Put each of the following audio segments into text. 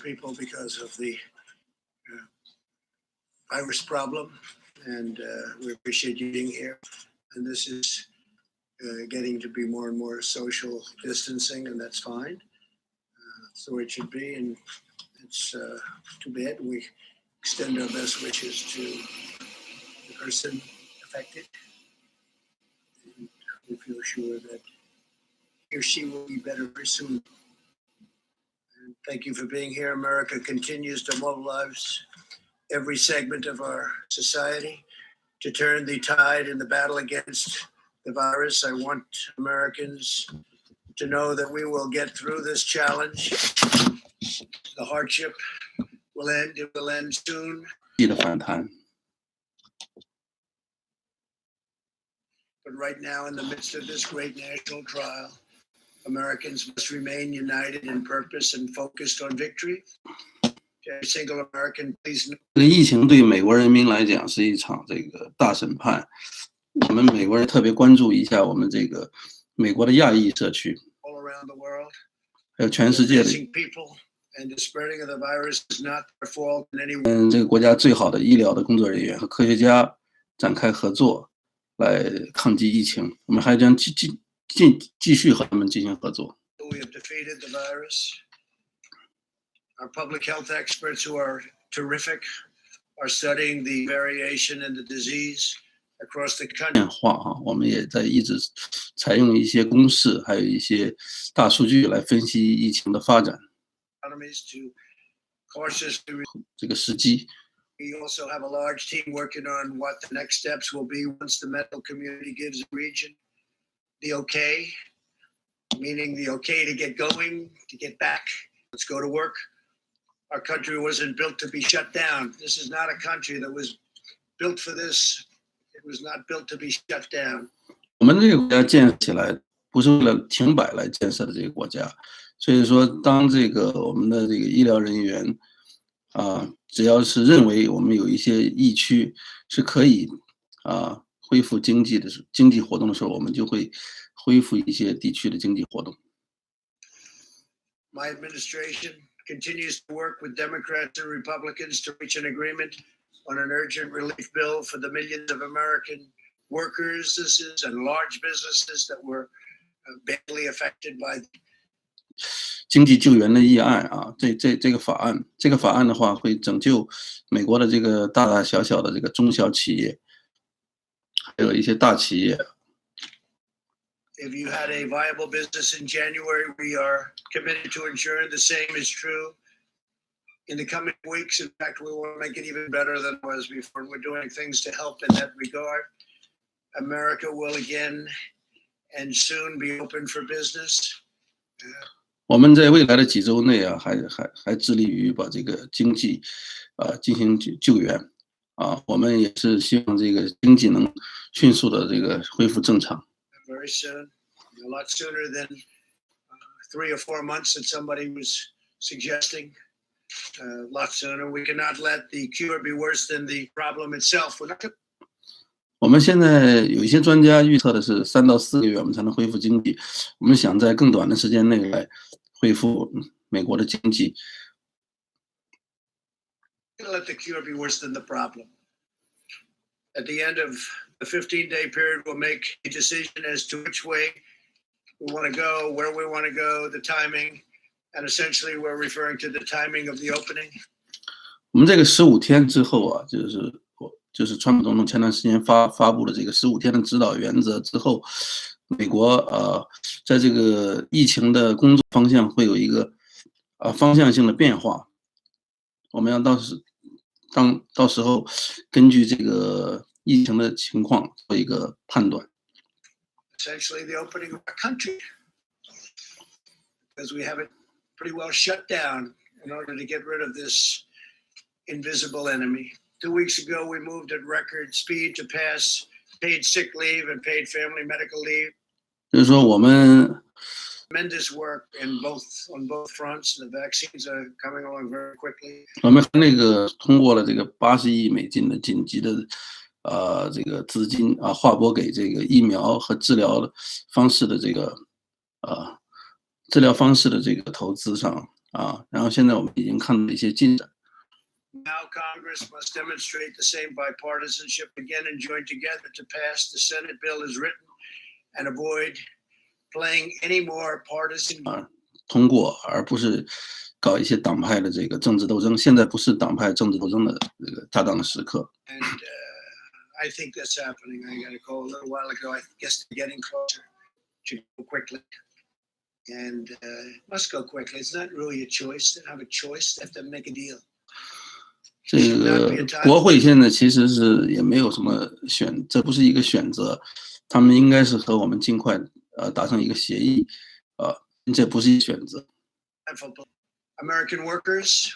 People because of the virus problem, and we appreciate you being here. And this is getting to be more and more social distancing, and that's fine. That's the way it should be, and it's too bad. We extend our best wishes to the person affected, and we feel sure that he or she will be better very soon. And thank you for being here. America continues to mobilize every segment of our society to turn the tide in the battle against the virus. I want Americans to know that we will get through this challenge. The hardship will end. It will end soon. But right now, in the midst of this great national trial, Americans must remain united in purpose and focused on victory. Every single American, please know. 这个疫情对美国人民来讲是一场这个大审判，我们美国人特别关注一下我们这个美国的亚裔社区， all around the world, 还有全世界的 facing people, and the spreading of the virus is not their fault in any way. 这个国家最好的医疗的工作人员和科学家展开合作，来抗击疫情。我们还将继续和他们进行合作。 We have defeated the virus. Our public health experts, who are terrific, are studying the variation in the disease across the country. 变化哈，我们也在一直采用一些公式，还有一些大数据来分析疫情的发展。 Economies to cautiously. 这个时机。 We also have a large team working on what the next steps will be once the medical community gives the region the okay, meaning the okay to get going, to get back. Let's go to work. Our country wasn't built to be shut down. This is not a country that was built for this. It was not built to be shut down. 我们这个国家建设起来不是为了停摆来建设的这个国家，所以说当这个我们的这个医疗人员只要是认为我们有一些疫区是可以恢复经济活动的时候，我们就会恢复一些地区的经济活动。 My administration continues to work with Democrats and Republicans to reach an agreement on an urgent relief bill for the millions of American workers, and large businesses that were badly affected by. 经济救援的议案这个法案的话，会拯救美国的这个大大小小的这个中小企业，还有一些大企业。 If you had a viable business in January, we are committed to ensuring the same is true in the coming weeks. In fact, we want to make it even better than it was before. We're doing things to help in that regard. America will again and soon be open for business. 我们在未来的几周内还致力于把这个经济进行救援我们也是希望这个经济能迅速的这个恢复正常。 Very soon, a lot sooner than 3 or 4 months that somebody was suggesting. A lot sooner. We cannot let the cure be worse than the problem itself. 我们现在有一些专家预测的是3到4个月我们才能恢复经济，我们想在更短的时间内来恢复美国的经济。Let the cure be worse than the problem. At the end of the 15-day period, we'll make a decision as to which way we want to go, where we want to go, the timing, and essentially we're referring to the timing of the opening. 我们这个15天之后啊，就是川普总统前段时间发布了这个15天的指导原则之后，美国在这个疫情的工作方向会有一个方向性的变化。我们要到时候根据这个疫情的情况做一个判断。Essentially, the opening of our country, because we have it pretty well shut down in order to get rid of this invisible enemy. 2 weeks ago, we moved at record speed to pass paid sick leave and paid family medical leave. 就是说我们 Tremendous work on both fronts. The vaccines are coming along very quickly. 我们那个通过了这个80亿美金的紧急的这个资金划拨给这个疫苗和治疗方式的这个投资上然后现在我们已经看到一些进展。Now Congress must demonstrate the same bipartisanship again and join together to pass the Senate bill as written and avoid playing any more partisan 通过，而不是搞一些党派的这个政治斗争。现在不是党派政治斗争的这个恰当的时刻。And I think that's happening. I got a call a little while ago. I guess they're getting closer. To go quickly, and must go quickly. It's not really a choice. They don't have a choice. They have to make a deal. 这个国会现在其实是也没有什么这不是一个选择，他们应该是和我们尽快达成一个协议这不是一个选择。American workers,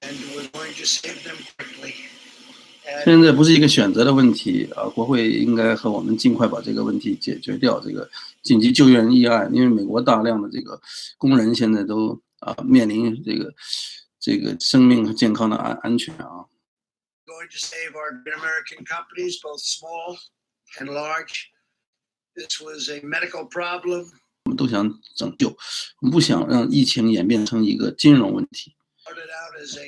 and we're going to save them quickly. 现在不是一个选择的问题国会应该和我们尽快把这个问题解决掉，这个紧急救援议案，因为美国大量的这个工人现在都面临这个生命和健康的安全Going to save our American companies, both small and large. This was a medical problem. 我们都想拯救，我们不想让疫情演变成一个金融问题。Started out as a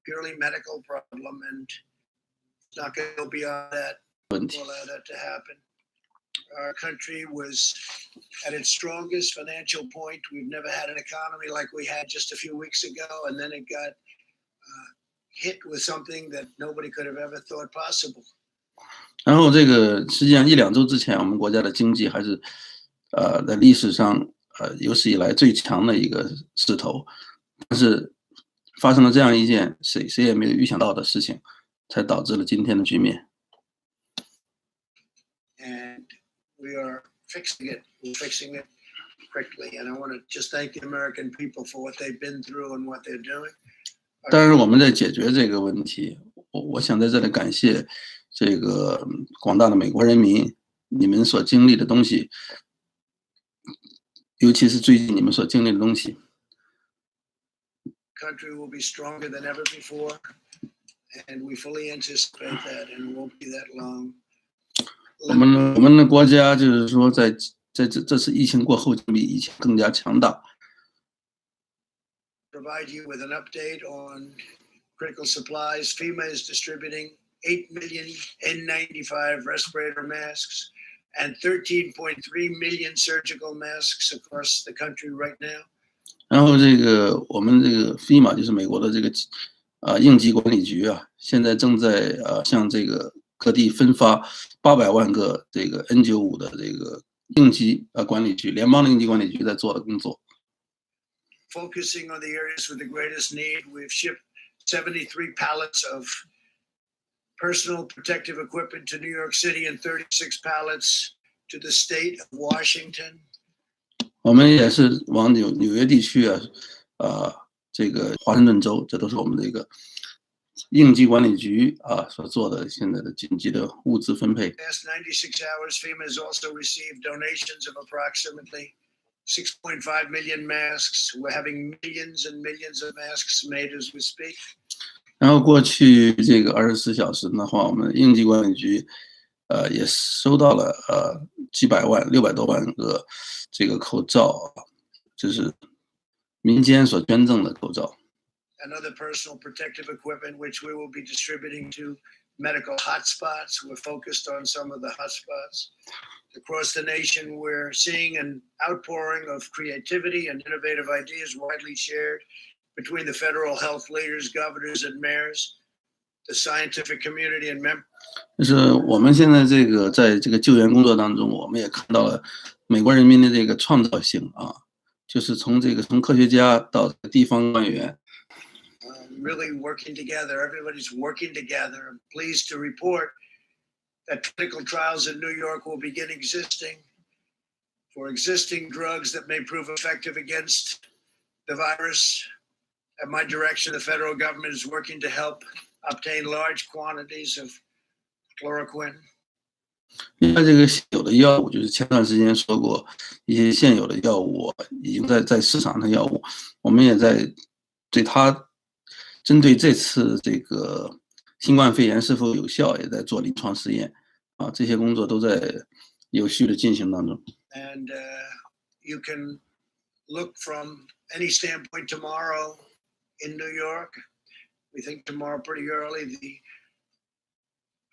purely medical problem, and it's not going to go beyond that. 问题 Allow that to happen. Our country was at its strongest financial point. We've never had an economy like we had just a few weeks ago, and then it got hit with something that nobody could have ever thought possible. 然后这个实际上1-2周之前，我们国家的经济还是在历史上有史以来最强的一个势头，但是发生了这样一件谁也没有预想到的事情，才导致了今天的局面。And we are fixing it. We're fixing it quickly. And I want to just thank the American people for what they've been through and what they're doing. 当然，我们在解决这个问题，我想在这里感谢这个广大的美国人民，你们所经历的东西，尤其是最近你们所经历的东西。Country will be stronger than ever before, and we fully anticipate that, and it won't be that long. 我们的国家就是说在这次疫情过后，比以前更加强大。Provide you with an update on critical supplies. FEMA is distributing 8 million N95 respirator masks and 13.3 million surgical masks across the country right now. 然后我们这个 FEMA 就是美国的这个应急管理局现在正在向这个各地分发800万个这个 N95 的这个应急管理局，联邦的应急管理局在做的工作。Focusing on the areas with the greatest need, we've shipped 73 pallets of personal protective equipment to New York City and 36 pallets to the state of Washington. 我们也是往纽约地区这个华盛顿州，这都是我们这个应急管理局所做的现在的紧急的物资分配。Past 96 hours, FEMA has also received donations of approximately 6.5 million masks. We're having millions and millions of masks made as we speak. 然后过去这个24小时的话，我们应急管理局也收到了几百万、600多万个这个口罩，就是民间所捐赠的口罩。And other personal protective equipment, which we will be distributing to medical hotspots. We're focused on some of the hotspots. Across the nation, we're seeing an outpouring of creativity and innovative ideas widely shared between the federal health leaders, governors, and mayors, the scientific community, and members. 就是我们现在这个在这个救援工作当中，我们也看到了美国人民的这个创造性啊，就是从科学家到地方官员。Really working together. Everybody's working together. I'm pleased to report that clinical trials in New York will begin existing for existing drugs that may prove effective against the virus. At my direction, the federal government is working to help obtain large quantities of chloroquine. 另外，这个现有的药物，就是前段时间说过，一些现有的药物已经在市场上的药物，我们也在对它。针对这次这个新冠肺炎是否有效，也在做临床试验，啊，这些工作都在有序的进行当中。And you can look from any standpoint tomorrow in New York. We think tomorrow pretty early the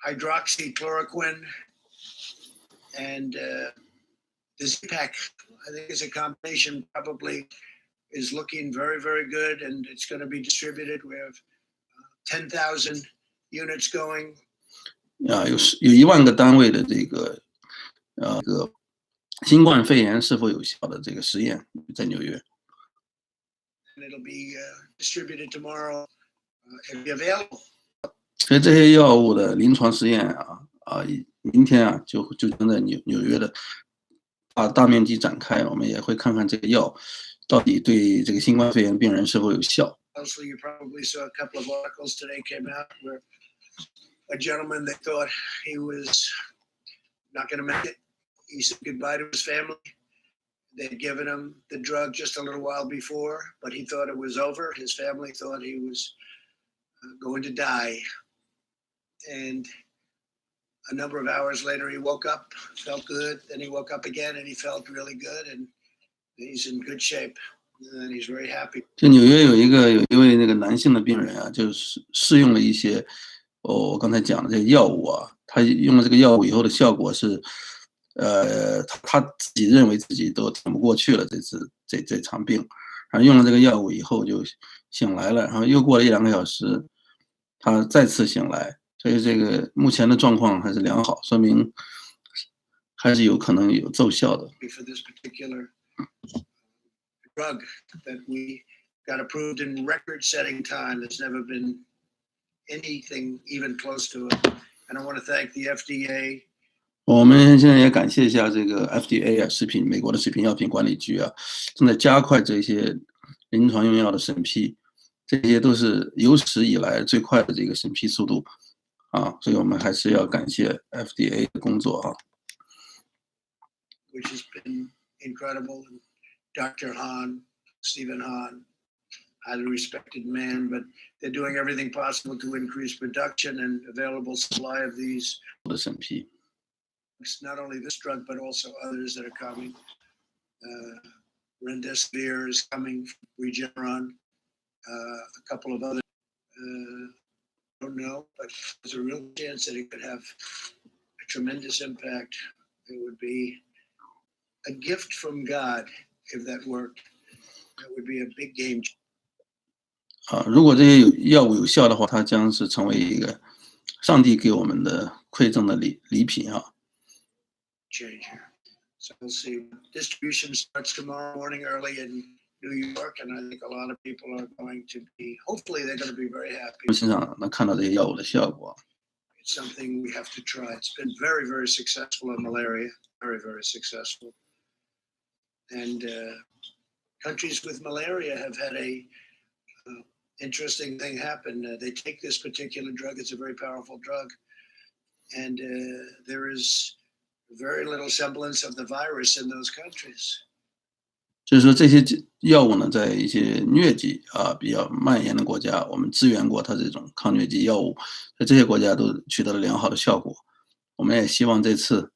hydroxychloroquine and the Z-Pack, I think is a combination probably is looking very, very good, and it's going to be distributed. We have 10,000 units going. 有1万个单位的这个新冠肺炎是否有效的这个实验在纽约。And it'll be distributed tomorrow. It'll be available. 所以这些药物的临床实验明天就将在纽约的大面积展开，我们也会看看这个药到底对这个新冠肺炎病人是否有效。Also, you probably saw a couple of articles today came out where a gentleman, they thought he was not going to make it. He said goodbye to his family. They'd given him the drug just a little while before, but he thought it was over. His family thought he was going to die. And a number of hours later, he woke up, felt good. Then he woke up again and he felt really good. And he's in good shape, and he's very happy. 就纽约有一位那个男性的病人就是试用了一些我刚才讲的这个药物他用了这个药物以后的效果是，他自己认为自己都挺不过去了这场病，然后用了这个药物以后就醒来了，然后又过了1-2个小时，他再次醒来，所以这个目前的状况还是良好，说明还是有可能有奏效的。For this particular drug that we got approved in record-setting time. There's never been anything even close to it. And I want to thank the FDA. 我们现在也感谢一下这个 FDA 美国的食品药品管理局正在加快这些临床用药的审批，这些都是有史以来最快的这个审批速度所以我们还是要感谢 FDA 的工作Which has been incredible. Dr. Hahn, Stephen Hahn, highly respected man, but they're doing everything possible to increase production and available supply of these. 的审批。Not only this drug, but also others that are coming. Remdesivir is coming, Regeneron, a couple of other. I don't know, but there's a real chance that it could have a tremendous impact. It would be a gift from God if that worked. That would be a big game changer. 如果这些药物有效的话，它将是成为一个上帝给我们的馈赠的礼品Changer. So we'll see. Distribution starts tomorrow morning early in New York, and I think a lot of people are going to be. Hopefully, they're going to be very happy. 我们身上能看到这些药物的效果。It's something we have to try. It's been very, very successful in malaria. Very, very successful. And countries with malaria have had a interesting thing happen. They take this particular drug. It's a very powerful drug, and there is very little semblance of the virus in those countries. 就是说，这些药物呢，在一些疟疾比较蔓延的国家，我们支援过它这种抗疟疾药物，在这些国家都取得了良好的效果我们也希望这次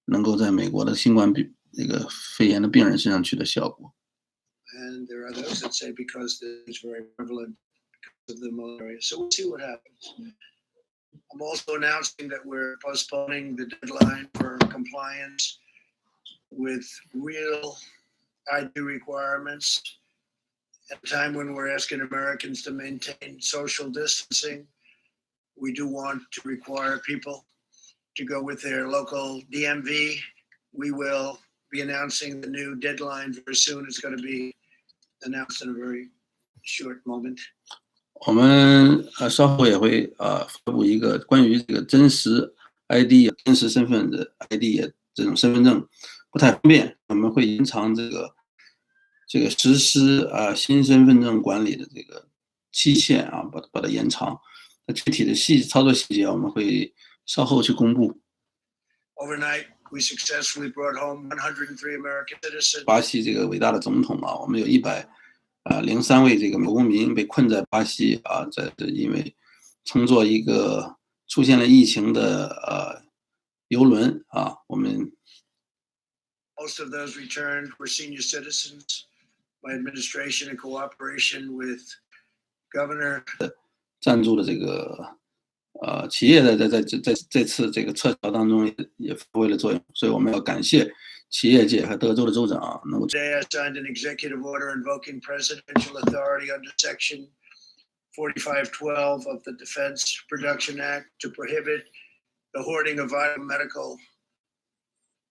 能够在美国的新冠肺炎的病人身上取得效果。And there are those that say because it's very prevalent because of the malaria. So we'll see what happens. I'm also announcing that we're postponing the deadline for compliance with real ID requirements at a time when we're asking Americans to maintain social distancing. We do want to require people to go with their local DMV. We will be announcing the new deadline very soon. It's going to be announced in a very short moment. 我们稍后也会发布一个关于这个真实 ID、真实身份的 ID 这种身份证不太方便，我们会延长这个实施新身份证管理的这个期限啊，把它延长。那具体的操作细节我们会稍后去公布。Overnight, we successfully brought home 103 American citizens. 巴西这个伟大的总统啊，我们有103位这个美国公民被困在巴西啊，因为乘坐一个出现了疫情的邮轮啊，我们 Most of those returned were senior citizens. My administration, in cooperation with Governor 赞助的这个企业在这次这个撤侨当中也发挥了作用，所以我们要感谢企业界和德州的州长能够。 Today I signed an executive order invoking presidential authority under Section 4512 of the Defense Production Act to prohibit the hoarding of vital medical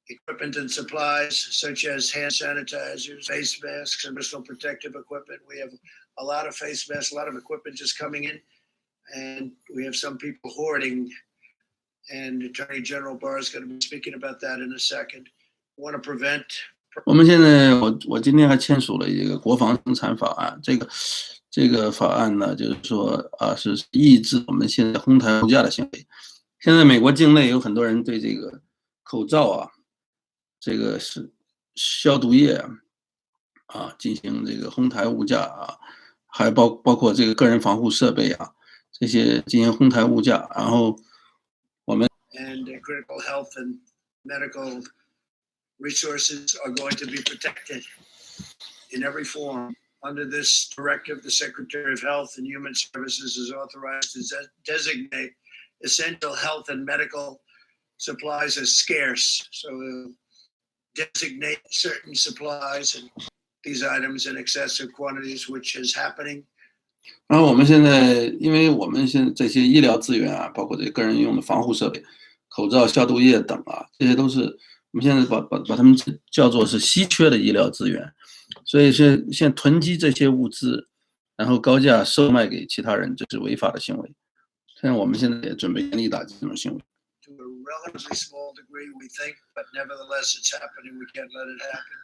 equipment and supplies such as hand sanitizers, face masks, and personal protective equipment. We have a lot of face masks, a lot of equipment just coming in, and we have some people hoarding. And Attorney General Barr is going to be speaking about that in a second. We want to prevent. 我们现在，我今天还签署了一个国防生产法案，这个法案呢，就是说是抑制我们现在哄抬物价的行为。现在美国境内有很多人对这个口罩啊，这个是消毒液进行这个哄抬物价啊，还包括这个个人防护设备啊，这些进行哄抬物价，然后我们 and critical health and medical resources are going to be protected in every form. Under this directive, the Secretary of Health and Human Services is authorized to designate essential health and medical supplies as scarce. So designate certain supplies and these items in excessive quantities, which is happening. 然后我们现在，因为我们现在这些医疗资源啊，包括这个人用的防护设备、口罩、消毒液等啊，这些都是我们现在把它们叫做是稀缺的医疗资源，所以现在囤积这些物资，然后高价售卖给其他人，这是违法的行为。现在我们现在也准备严厉打击这种行为。To a relatively small degree, we think, but nevertheless, it's happening. We can't let it happen.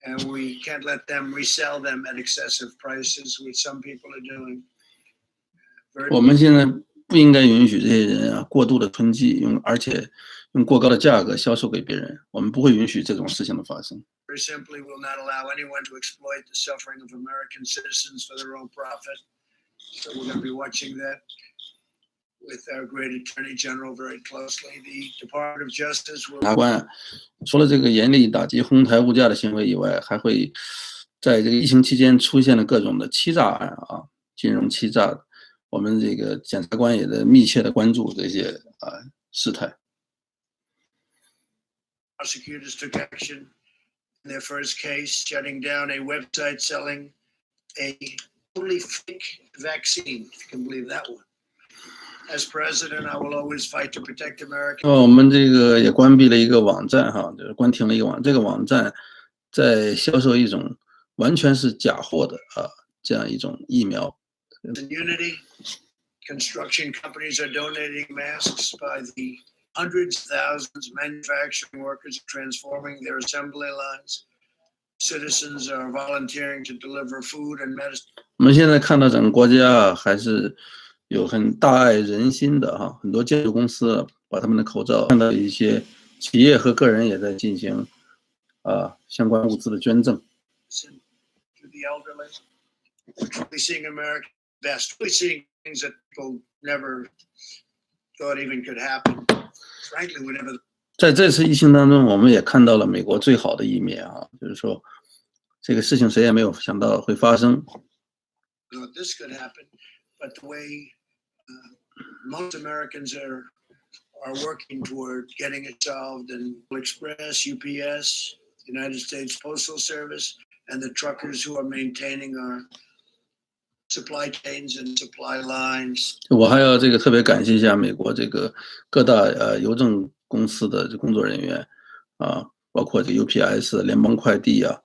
And we can't let them resell them at excessive prices, which some people are doing. 我们现在不应该允许这些人过度的囤积，而且用过高的价格销售给别人。我们不会允许这种事情的发生。Very simply, will not allow anyone to exploit the suffering of American citizens for their own profit. So we're going to be watching that with our great Attorney General very closely. The Department of Justice will. 法官除了这个严厉打击哄抬物价的行为以外，还会在这个疫情期间出现了各种的欺诈案啊，金融欺诈。我们这个检察官也在密切的关注这些事态。Prosecutors took action in their first case, shutting down a website selling a totally fake vaccine. If you can believe that one. As president, I will always fight to protect Americans. 我们这个也关闭了一个网站就是关停了一个这个网站在销售一种完全是假货的这样一种疫苗。In Unity, construction companies are donating masks by the hundreds of thousands. Manufacturing workers are transforming their assembly lines. Citizens are volunteering to deliver food and medicine. 我们现在看到整个国家还是有很大爱人心的很多建筑公司把他们的口罩，看到一些企业和个人也在进行相关物资的捐赠。To the elderly, we're truly seeing America's best. We're seeing things that people never thought even could happen. frankly, whenever 在这次疫情当中，我们也看到了美国最好的一面啊，就是说这个事情谁也没有想到会发生。this could happen, but the way most Americans are working toward getting it solved, and Express, UPS, United States Postal Service, and the truckers who are maintaining our supply chains and supply lines. 我还要这个特别感谢一下美国这个各大邮政公司的工作人员啊，包括这 UPS、联邦快递啊，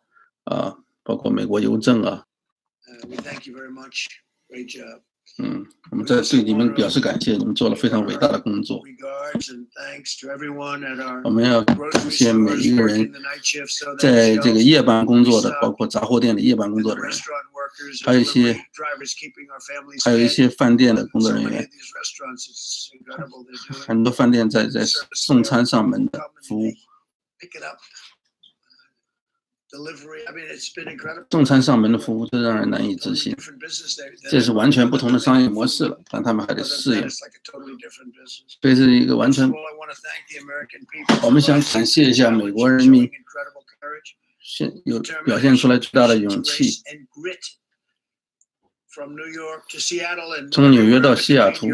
包括美国邮政啊。We thank you very much. Great job. 我们在对你们表示感谢，你们做了非常伟大的工作。我们要感谢每一个人在这个夜班工作的，包括杂货店的夜班工作的人，还有一些饭店的工作人员，很多饭店在送餐上门的服务。送餐上门的服务，这让人难以置信。这是完全不同的商业模式了，但他们还得适应。这是一个完全，我们想感谢一下美国人民，有表现出来巨大的勇气。从纽约到西雅图，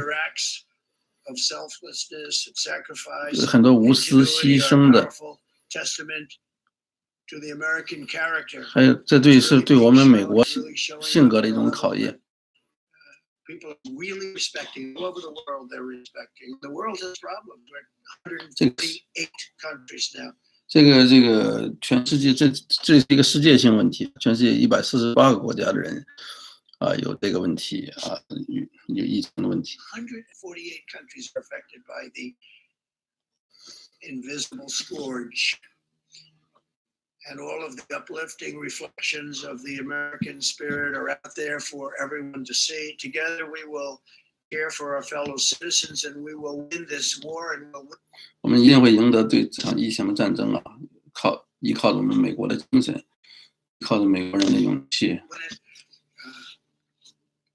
有很多无私牺牲的。还有，这是对我们美国性格的一种考验。这个全世界，这是一个世界性问题，全世界148个国家的人有这个问题有疫情的问题。148 countries are affected by the invisible scourge. And all of the uplifting reflections of the American spirit are out there for everyone to see. Together we will care for our fellow citizens, and we will win this war. And we'll win. 我们一定会赢得这场疫情的战争啊！依靠着我们美国的精神，依靠着美国人的勇气。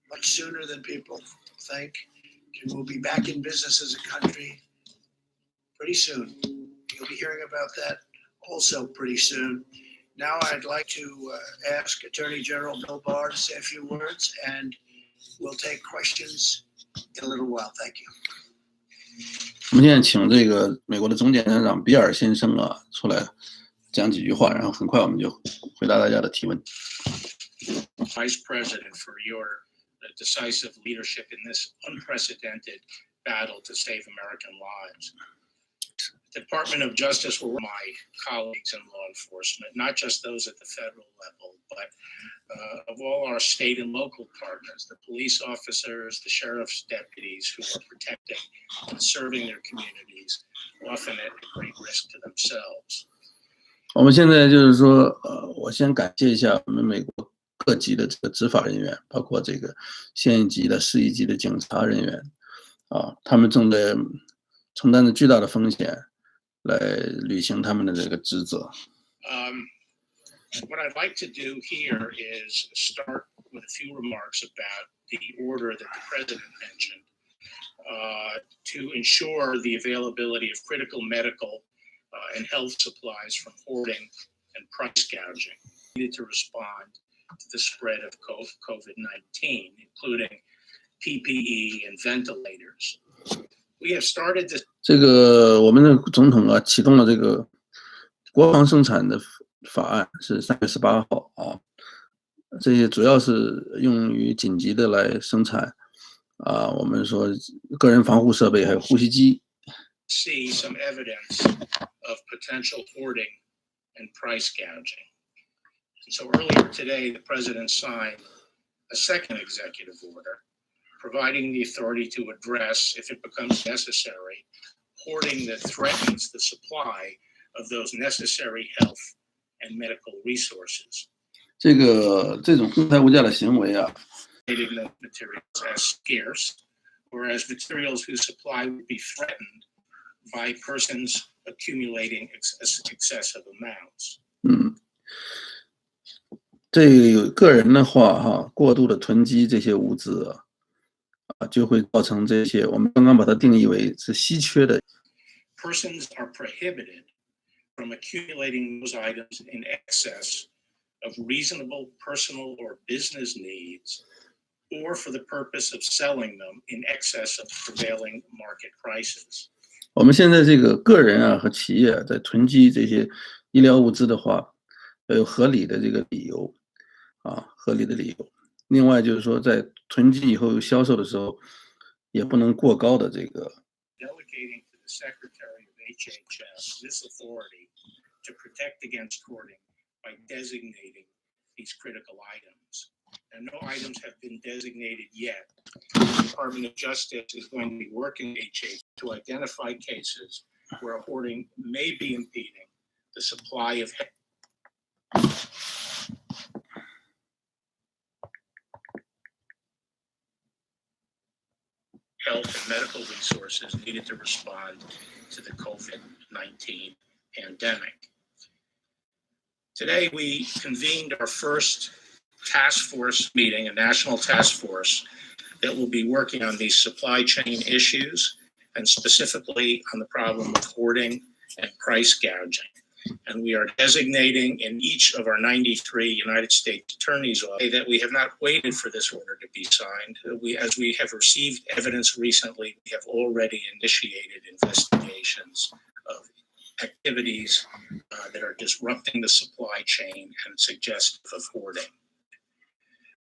Much sooner than people think, and we'll be back in business as a country pretty soon. You'll be hearing about that also pretty soon. Now I'd like to ask Attorney General Bill Barr to say a few words, and we'll take questions in a little while. Thank you. 我们现在请这个美国的总检察长比尔先生出来讲几句话，然后很快我们就回答大家的提问。Vice President, for your decisive leadership in this unprecedented battle to save American lives. The Department of Justice will my colleagues in law enforcement, not just those at the federal level, but of all our state and local partners, the police officers, the sheriff's deputies who are protecting and serving their communities, often at great risk to themselves. 我们现在就是说，我先感谢一下我们美国各级的这个执法人员，包括这个县一级的、市一级的警察人员，他们正在承担着巨大的风险。来履行他们的这个职责。What I'd like to do here is start with a few remarks about the order that the president mentioned to ensure the availability of critical medical and health supplies from hoarding and price gouging needed to respond to the spread of COVID-19, including PPE and ventilators. We have started this. 这个我们的总统启动了这个国防生产的法案，是3月18号这些主要是用于紧急的来生产我们说个人防护设备还有呼吸机。See some evidence of potential hoarding and price gouging. So earlier today, the president signed a second executive order providing the authority to address, if it becomes necessary, hoarding that threatens the supply of those necessary health and medical resources. 这种公开无价的行为materials as scarce, whereas materials whose supply would be threatened by persons accumulating excessive amounts. 这个人的话过度的囤积这些物资就会造成这些我们刚刚把它定义为是稀缺的。persons are prohibited from accumulating those items in excess of reasonable personal or business needs, or for the purpose of selling them in excess of prevailing market prices. 我们现在这个个人啊和企业在囤积这些医疗物资的话，要有合理的这个理由啊，合理的理由。另外就是说，在囤积以后销售的时候，也不能过高的这个。Delegating to the Secretary of HHS this authority to protect against hoarding by designating these critical items. And no items have been designated yet. The Department of Justice is going to be working with HHS to identify cases where hoarding may be impeding the supply of health and medical resources needed to respond to the COVID-19 pandemic. Today, we convened our first task force meeting, a national task force that will be working on these supply chain issues and specifically on the problem of hoarding and price gouging. And we are designating in each of our 93 United States attorneys that we have not waited for this order to be signed. As we have received evidence recently, we have already initiated investigations of activities that are disrupting the supply chain and suggestive of hoarding.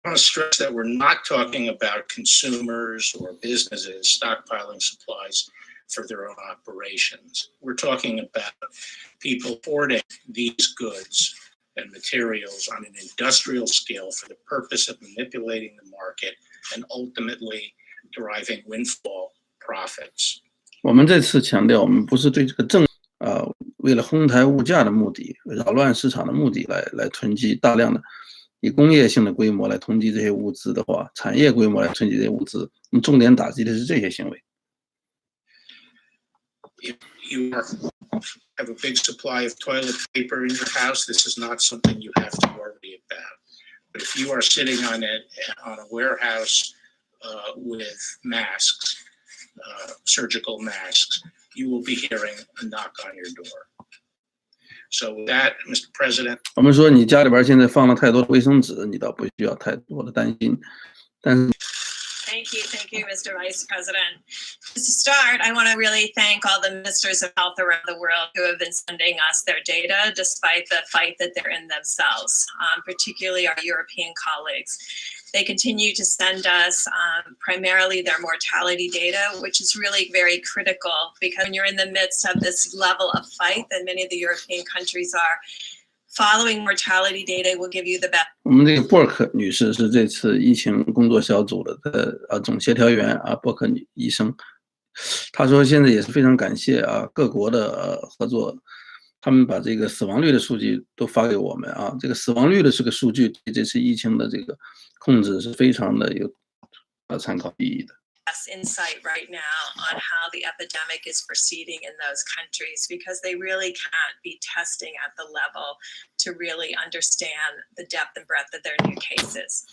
I want to stress that we're not talking about consumers or businesses stockpiling supplies for their own operations. We're talking about people hoarding these goods and materials on an industrial scale for the purpose of manipulating the market and ultimately deriving windfall profits. 我们这次强调，我们不是对这个为了哄抬物价的目的、扰乱市场的目的来囤积大量的以工业性的规模来囤积这些物资的话，产业规模来囤积这些物资，我们重点打击的是这些行为。If you have a big supply of toilet paper in your house, this is not something you have to worry about. But if you are sitting on a warehouse with masks, surgical masks, you will be hearing a knock on your door. So with that, Mr. President. 我们说你家里边现在放了太多的卫生纸，你倒不需要太多的担心，但是。Thank you, Mr. Vice President. To start, I want to really thank all the ministers of health around the world who have been sending us their data despite the fight that they're in themselves, particularly our European colleagues. They continue to send us primarily their mortality data, which is really very critical because when you're in the midst of this level of fight that many of the European countries are, following mortality data will give you the best. 我们这个伯克女士是这次疫情工作小组的总协调员啊，伯克医生，她说现在也是非常感谢啊各国的合作，他们把这个死亡率的数据都发给我们啊，这个死亡率的这个数据对这次疫情的这个控制是非常的有参考意义的。Insight right now on how the epidemic is proceeding in those countries because they really can't be testing at the level to really understand the depth and breadth of their new cases.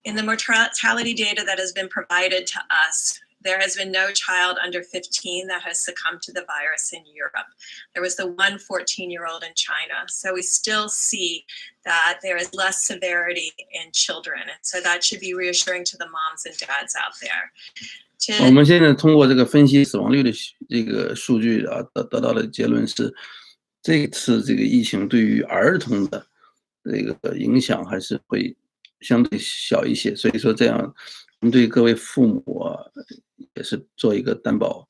In the mortality data that has been provided to us, there has been no child under 15 that has succumbed to the virus in Europe. There was the one 14-year-old in China. So we still see that there is less severity in children. And so that should be reassuring to the moms and dads out there. 我们现在通过这个分析死亡率的这个数据啊，得到的结论是，这次这个疫情对于儿童的这个影响还是会相对小一些。所以说这样，我们对各位父母啊也是做一个担保，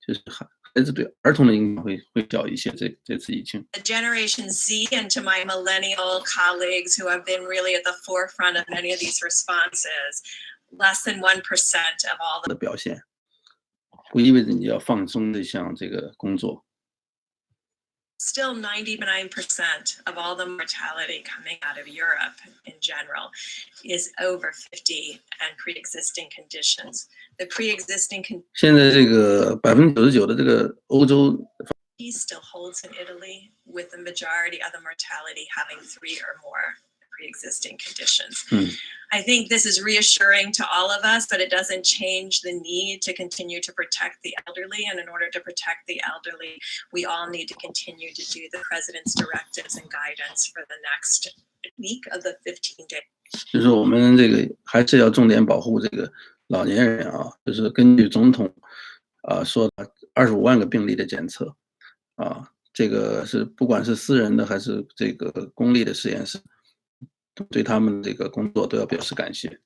就是孩子对儿童的影响会小一些。这次疫情。Generation Z and to my millennial colleagues who have been really at the forefront of many of these responses. Less than 1% of all 的表现，不意味着你要放松这项这个工作。Still 99% of all the mortality coming out of Europe in general is over 50 and pre-existing conditions. The pre-existing 现在这个99%的这个欧洲 still holds in Italy with the majority of the mortality having 3 or more pre-existing conditions. Hmm. I think this is reassuring to all of us, but it doesn't change the need to continue to protect the elderly. And in order to protect the elderly, we all need to continue to do the president's directives and guidance for the next week of the 15 days. 就是我们这个还是要重点保护这个老年人啊，就是根据总统说的25万个病例的检测啊，这个是不管是私人的还是这个公立的实验室，对他们这个工作都要表示感谢。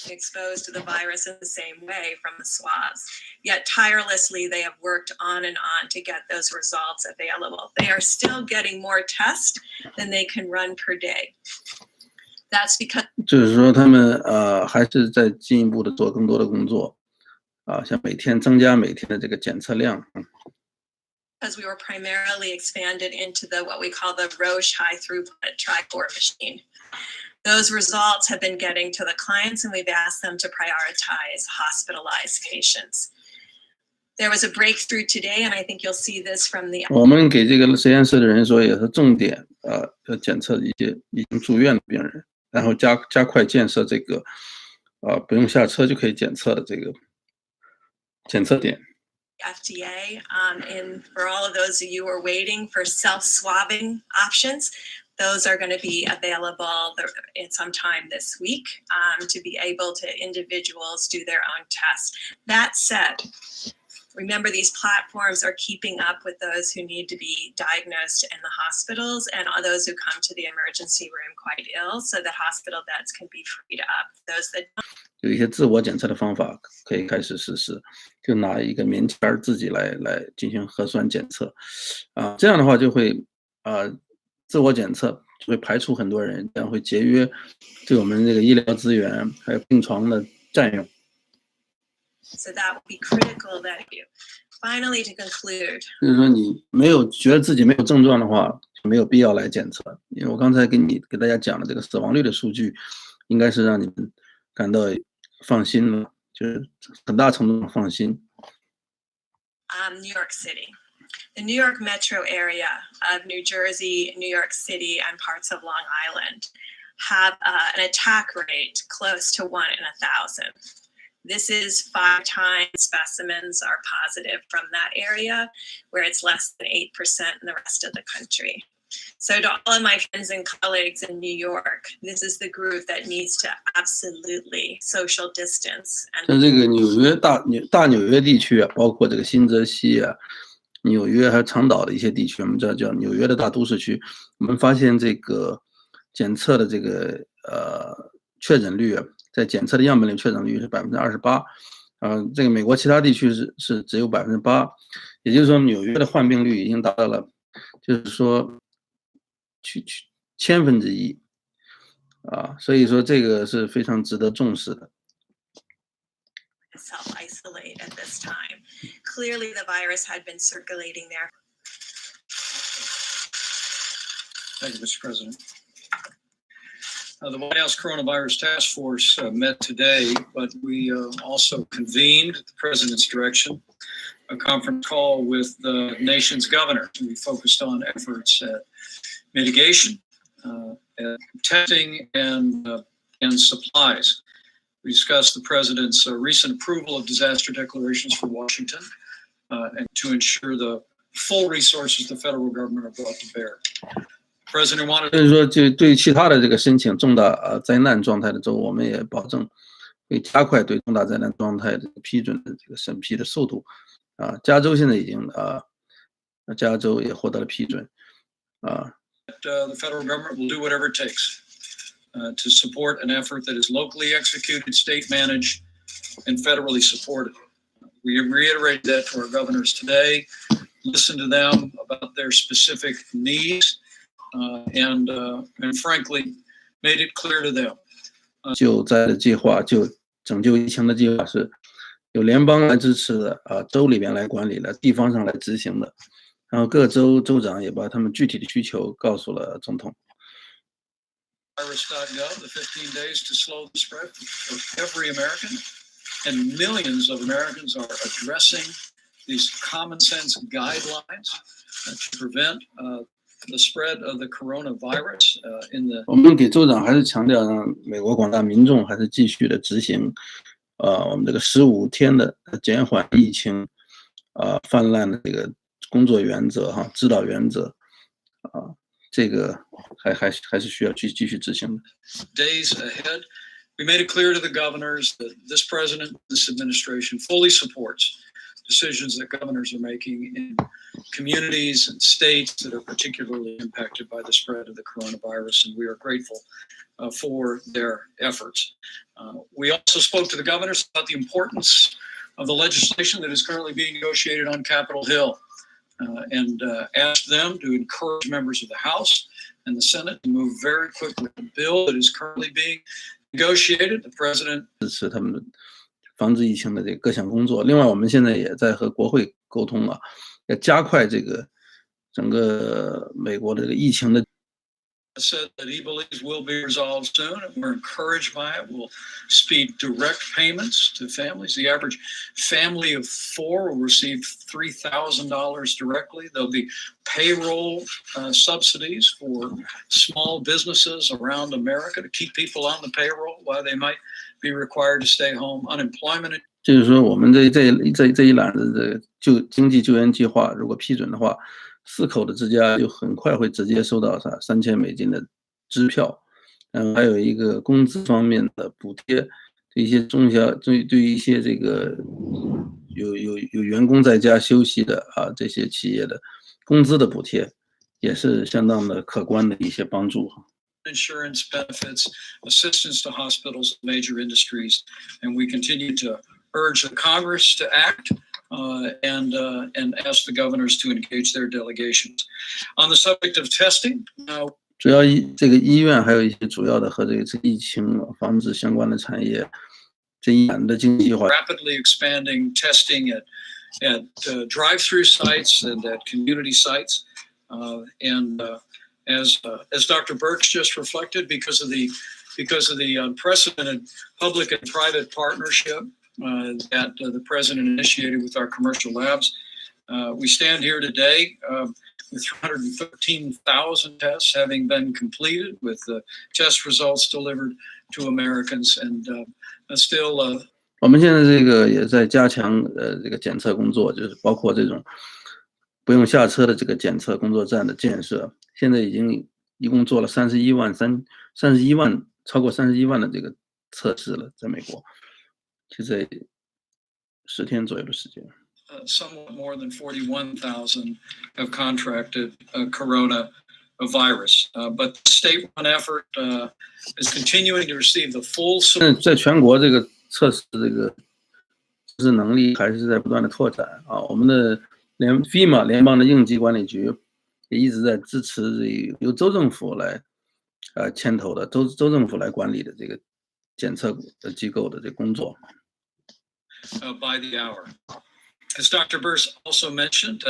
Exposed to the virus in the same way from the swabs. Yet tirelessly, they have worked on and on to get those results available. They are still getting more tests than they can run per day. That's because 就是说他们还是在进一步的做更多的工作啊，像每天增加每天的这个检测量。we were primarily expanded into what we call the Roche high throughput tri-core machine. Those results have been getting to the clients, and we've asked them to prioritize hospitalized patients. There was a breakthrough today, and I think you'll see this from the 我们给这个实验室的人说，也是重点要检测一些已经住院的病人，然后加快建设这个不用下车就可以检测的这个检测点。FDA, and for all of those of you who are waiting for self-swabbing options, those are going to be available in sometime this week to be able to individuals do their own tests. That said, remember these platforms are keeping up with those who need to be diagnosed in the hospitals and those who come to the emergency room quite ill, so that hospital beds can be freed up. Those that 有一些自我检测的方法可以开始实施，就拿一个棉签自己来进行核酸检测，这样的话就会自我检测就会排除很多人，这样会节约对我们这个医疗资源还有病床的占用。So that will be critical that you. Finally, to conclude. 就是说你觉得自己没有症状的话，就没有必要来检测。因为我刚才给大家讲的这个死亡率的数据，应该是让你们感到放心了，就是很大程度上放心。New York City. The New York metro area of New Jersey, New York City, and parts of Long Island have an attack rate close to 1 in 1,000. This is 5 times specimens are positive from that area, where it's less than 8% in the rest of the country. So to all of my friends and colleagues in New York, this is the group that needs to absolutely social distance. 像这个大纽约地区啊，包括这个新泽西啊、纽约还有长岛的一些地区，我们叫纽约的大都市区，我们发现这个检测的这个确诊率啊，在检测的样本里确诊率是28%，这个美国其他地区是只有8%，也就是说纽约的患病率已经达到了，就是说1/1000所以说这个是非常值得重视的。Self-isolate at this time. Clearly, the virus had been circulating there. Thank you, Mr. President. The White House Coronavirus Task Force met today, but we also convened at the President's direction a conference call with the nation's governors. We focused on efforts at mitigation, at testing, and supplies. We discussed the President's recent approval of disaster declarations for Washington and to ensure the full resources the federal government are brought to bear. President wanted. 所以说，就对其他的这个申请重大灾难状态的州，我们也保证会加快对重大灾难状态的批准的这个审批的速度。加州现在已经加州也获得了批准。The federal government will do whatever it takes to support an effort that is locally executed, state managed, and federally supported. We reiterated that to our governors today, listened to them about their specific needs, and frankly, made it clear to them. 救灾的计划，拯救疫情的计划是由联邦来支持的，州里边来管理的，地方上来执行的。然后各州州长也把他们具体的需求告诉了总统。Virus.gov, the 15 days to slow the spread for every American, and millions of Americans are addressing these common sense guidelines to prevent the spread of the coronavirus in the 我们给州长还是强调让美国广大民众还是继续的执行，我们这个15天的减缓疫情泛滥的这个工作原则指导原则，这个还是需要继续执行的。days ahead. We made it clear to the governors that this president, this administration fully supports decisions that governors are making in communities and states that are particularly impacted by the spread of the coronavirus, and we are grateful for their efforts. We also spoke to the governors about the importance of the legislation that is currently being negotiated on Capitol Hill, and asked them to encourage members of the House and the Senate to move very quickly. The bill that is currently being negotiated, the president 支持他们防治疫情的这各项工作。另外，我们现在也在和国会沟通了，要加快这个整个美国的这个疫情的。said that he believes will be resolved soon, and we're encouraged by it. We'll speed direct payments to families. The average family of 4 will receive $3,000 directly. There'll be payroll subsidies for small businesses around America to keep people on the payroll while they might be required to stay home. Unemployment. 就是说，我们这一栏的经济救援计划，如果批准的话，4口的之家就很快会直接收到$3000的支票，还有一个工资方面的补贴，对一些对于一些这个有员工在家休息的这些企业的工资的补贴，也是相当的可观的一些帮助。Insurance benefits, assistance to hospitals, major industries, and we continue to urge the Congress to act and ask the governors to engage their delegations. On the subject of testing, 主要这个医院还有一些主要的和这个疫情防治相关的产业，这一栏的经济化。rapidly expanding testing at drive-through sites and at community sites, and as Dr. Birch just reflected, because of the unprecedented public and private partnership that the president initiated with our commercial labs, we stand here today with 313,000 tests having been completed, with the test results delivered to Americans, and still. 我们现在这个也在加强这个检测工作，就是包括这种不用下车的这个检测工作站的建设。现在一共做了超过31万的这个测试了，在美国，就在10天左右的时间。Somewhat more than 41,000 have contracted coronavirus, but the state-run effort is continuing to receive the full support. 在全国这个测试这个测试能力还是在不断的拓展我们的FEMA 联邦的应急管理局也一直在支持由州政府来牵头的州政府来管理的这个检测机构的这工作。By the hour. As Dr. Birch also mentioned,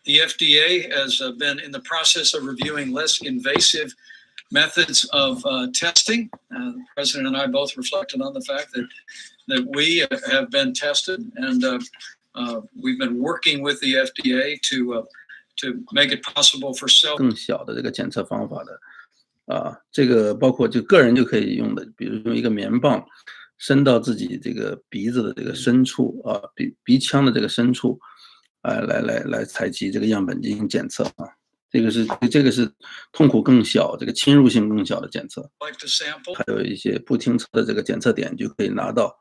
the FDA has been in the process of reviewing less invasive methods of testing. The president and I both reflected on the fact that we have been tested, and we've been working with the FDA to make it possible for 更小的这个检测方法的这个包括就个人就可以用的，比如用一个棉棒伸到自己这个鼻子的这个深处鼻腔的这个深处来采集这个样本进行检测这个是痛苦更小，这个侵入性更小的检测，还有一些不停车的这个检测点就可以拿到，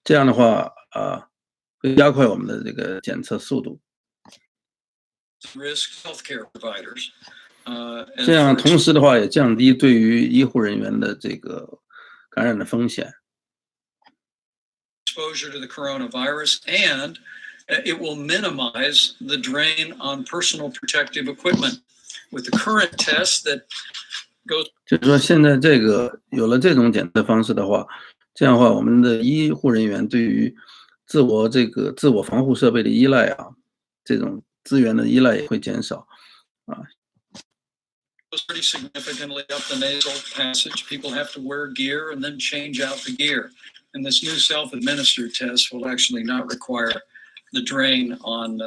这样的话会加快我们的这个检测速度。这样同时的话也降低对于医护人员的这个感染的风险。Exposure to the coronavirus, and it will minimize the drain on personal protective equipment. With the current test that goes. 就是说，现在这个有了这种检测方式的话，这样的话，我们的医护人员对于自我防护设备的依赖这种资源的依赖也会减少Pretty significantly up the nasal passage. People have to wear gear and then change out the gear. And this new self-administered test will actually not require the drain on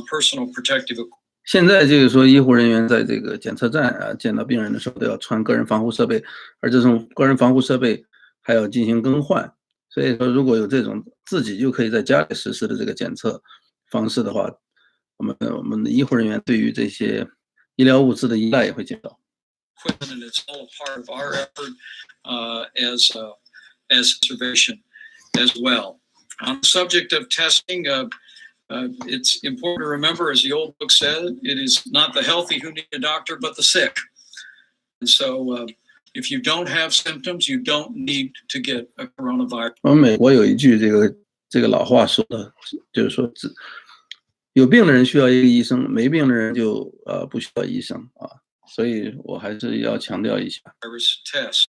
personal protective equipment. 现在就是说，医护人员在这个检测站啊，见到病人的时候都要穿个人防护设备，而这种个人防护设备还要进行更换。所以说，如果有这种自己就可以在家里实施的这个检测方式的话，我们的医护人员对于这些医疗物资的依赖也会减少。And it's all a part of our effort as conservation as well. On the subject of testing, it's important to remember, as the old book said, it is not the healthy who need a doctor, but the sick. And so if you don't have symptoms, you don't need to get a coronavirus. 我们美国有一句这个老话说的，就是说有病的人需要一个医生，没病的人就不需要医生啊。所以我还是要强调一下。Virus test.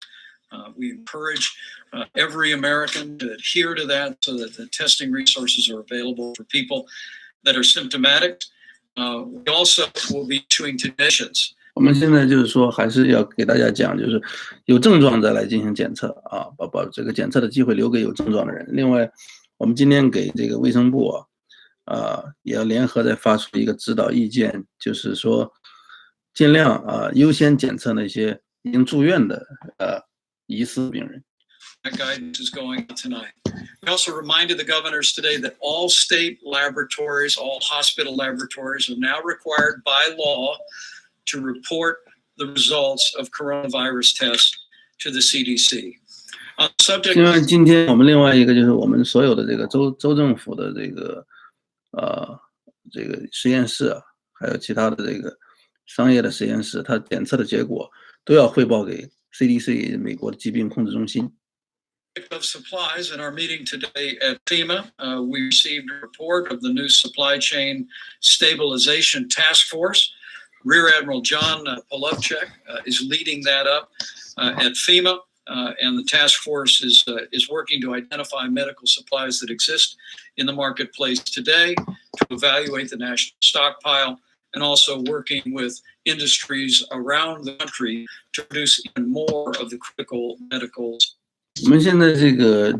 We encourage every American to adhere to that so that the testing resources are available for people that are symptomatic. We also will be issuing to nations. 我们现在就是说，还是要给大家讲，就是有症状再来进行检测啊，把这个检测的机会留给有症状的人。另外，我们今天给这个卫生部也要联合再发出一个指导意见，就是说尽量优先检测那些已经住院的疑似病人。That guidance is going out tonight. We also reminded the governors today that all state laboratories, all hospital laboratories are now required by law to report the results of coronavirus tests to the CDC. On the subject. 因为今天我们另外一个就是我们所有的这个州政府的这个实验室还有其他的这个商业的实验室，它检测的结果都要汇报给 CDC 美国的疾病控制中心。Of supplies in our meeting today at FEMA, we received a report of the new supply chain stabilization task force. Rear Admiral John Polovchek is leading that up at FEMA, and the task force is working to identify medical supplies that exist in the marketplace today, to evaluate the national stockpile, and also working with industries around the country to produce even more of the critical medical. 我们现在这个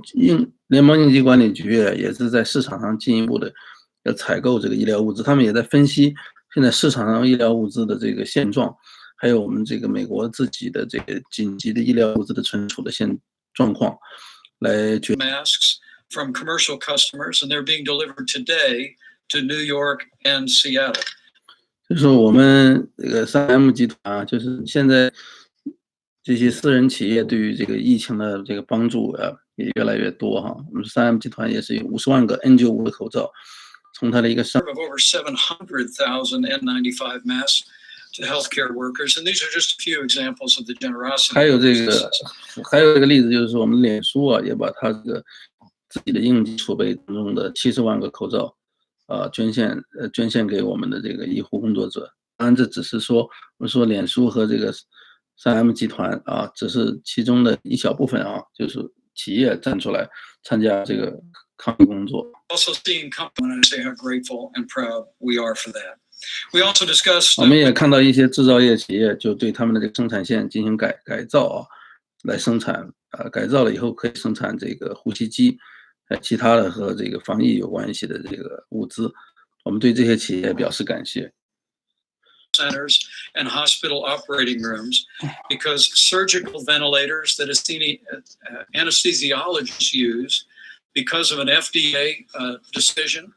联邦应急管理局也是在市场上进一步的要采购这个医疗物资，他们也在分析现在市场上医疗物资的这个现状，还有我们这个美国自己的这个紧急的医疗物资的存储的状况，来决定。Masks from commercial customers, and they're being delivered today to New York and Seattle. 就是我们这个 3M 集团就是现在这些私人企业对于这个疫情的这个帮助也越来越多哈。我们 3M 集团也是有50万个 N95 的口罩，从它的一个of over 700,000 N95 masks to healthcare workers, and these are just a few examples of the generosity. 还有这个例子就是说，我们脸书也把它这个自己的应急储备中的70万个口罩捐献给我们的这个医护工作者。当然，这只是说我们说脸书和这个3M 集团只是其中的一小部分就是企业站出来参加这个抗疫工作。Also seeing companies, and I say how grateful and proud we are for that. We also discussed. 我们也看到一些制造业企业就对他们的这个生产线进行改造来生产改造了以后可以生产这个呼吸机，其他的和这个防疫有关系的这个物资，我们对这些企业表示感谢。Centers and hospital operating rooms, because surgical ventilators that anesthesiologists use, because of an FDA decision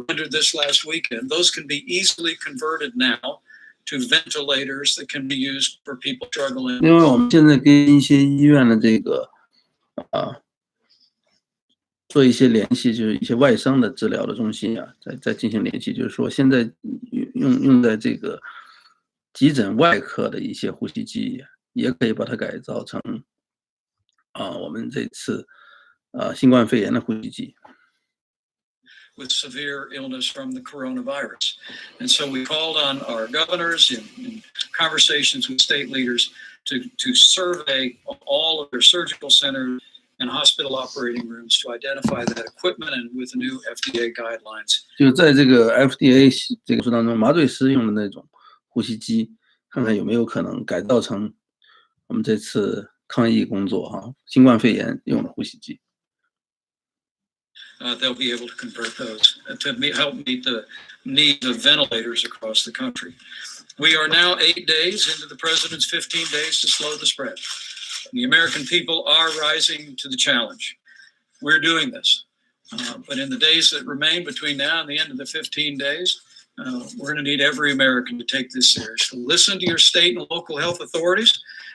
rendered this last weekend, those can be easily converted now to ventilators that can be used for people struggling. 因为我们现在跟一些医院的这个做一些联系，就是一些外伤的治疗的中心在进行联系，就是说现在用在这个急诊外科的一些呼吸机，也可以把它改造成我们这次新冠肺炎的呼吸机。With severe illness from the coronavirus. And so we called on our governors in conversations with state leaders to survey all of their surgical centers and hospital operating rooms to identify that equipment, and with the new FDA guidelines. 就在这个 FDA 这个书当中，麻醉师用的那种呼吸机，看看有没有可能改造成我们这次抗疫工作新冠肺炎用的呼吸机。they'll be able to convert those to help meet the need of ventilators across the country. We are now 8 days into the president's 15 days to slow the spread. The American people are rising to the challenge. We're doing this. But in the days that remain between now and the end of the 15 days, we're going to need every American to take this seriously. Listen to your state and local health authorities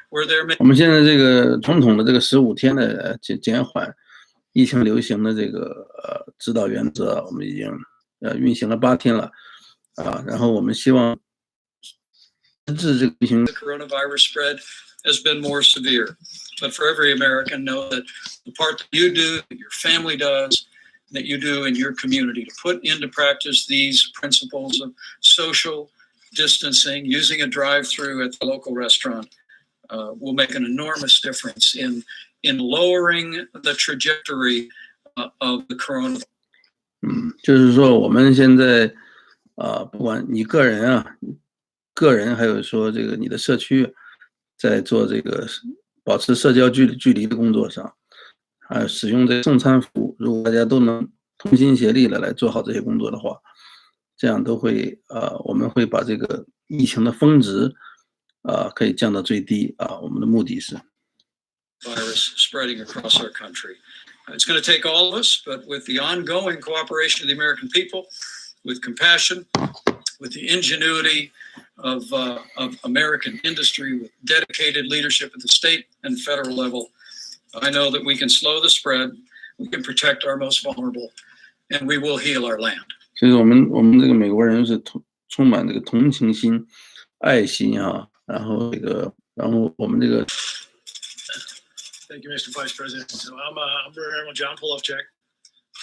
where they're making. 我们现在这个传统的这个15天的减缓疫情流行的这个指导原则，我们已经运行了8天了然后我们希望治这个疫情。 The coronavirus spread has been more severe, but for every American, know that the part that you do, that your family does, that you do in your community to put into practice these principles of social distancing, using a drive-through at the local restaurant, will make an enormous difference in lowering the trajectory of the coronavirus. 就是说我们现在不管你个人还有说这个你的社区，在做这个保持社交距离的工作上，还有使用这个送餐服务，如果大家都能同心协力的来做好这些工作的话，这样都会我们会把这个疫情的峰值可以降到最低我们的目的是。 Virus spreading across our country. It's going to take all of us, but with the ongoing cooperation of the American people, with compassion, with the ingenuity of American industry, with dedicated leadership at the state and federal level, I know that we can slow the spread, we can protect our most vulnerable, and we will heal our land. 所以我们这个美国人是充满这个同情心、爱心然后我们这个。 Thank you, Mr. Vice President. So I'm Rear Admiral John Polovchek.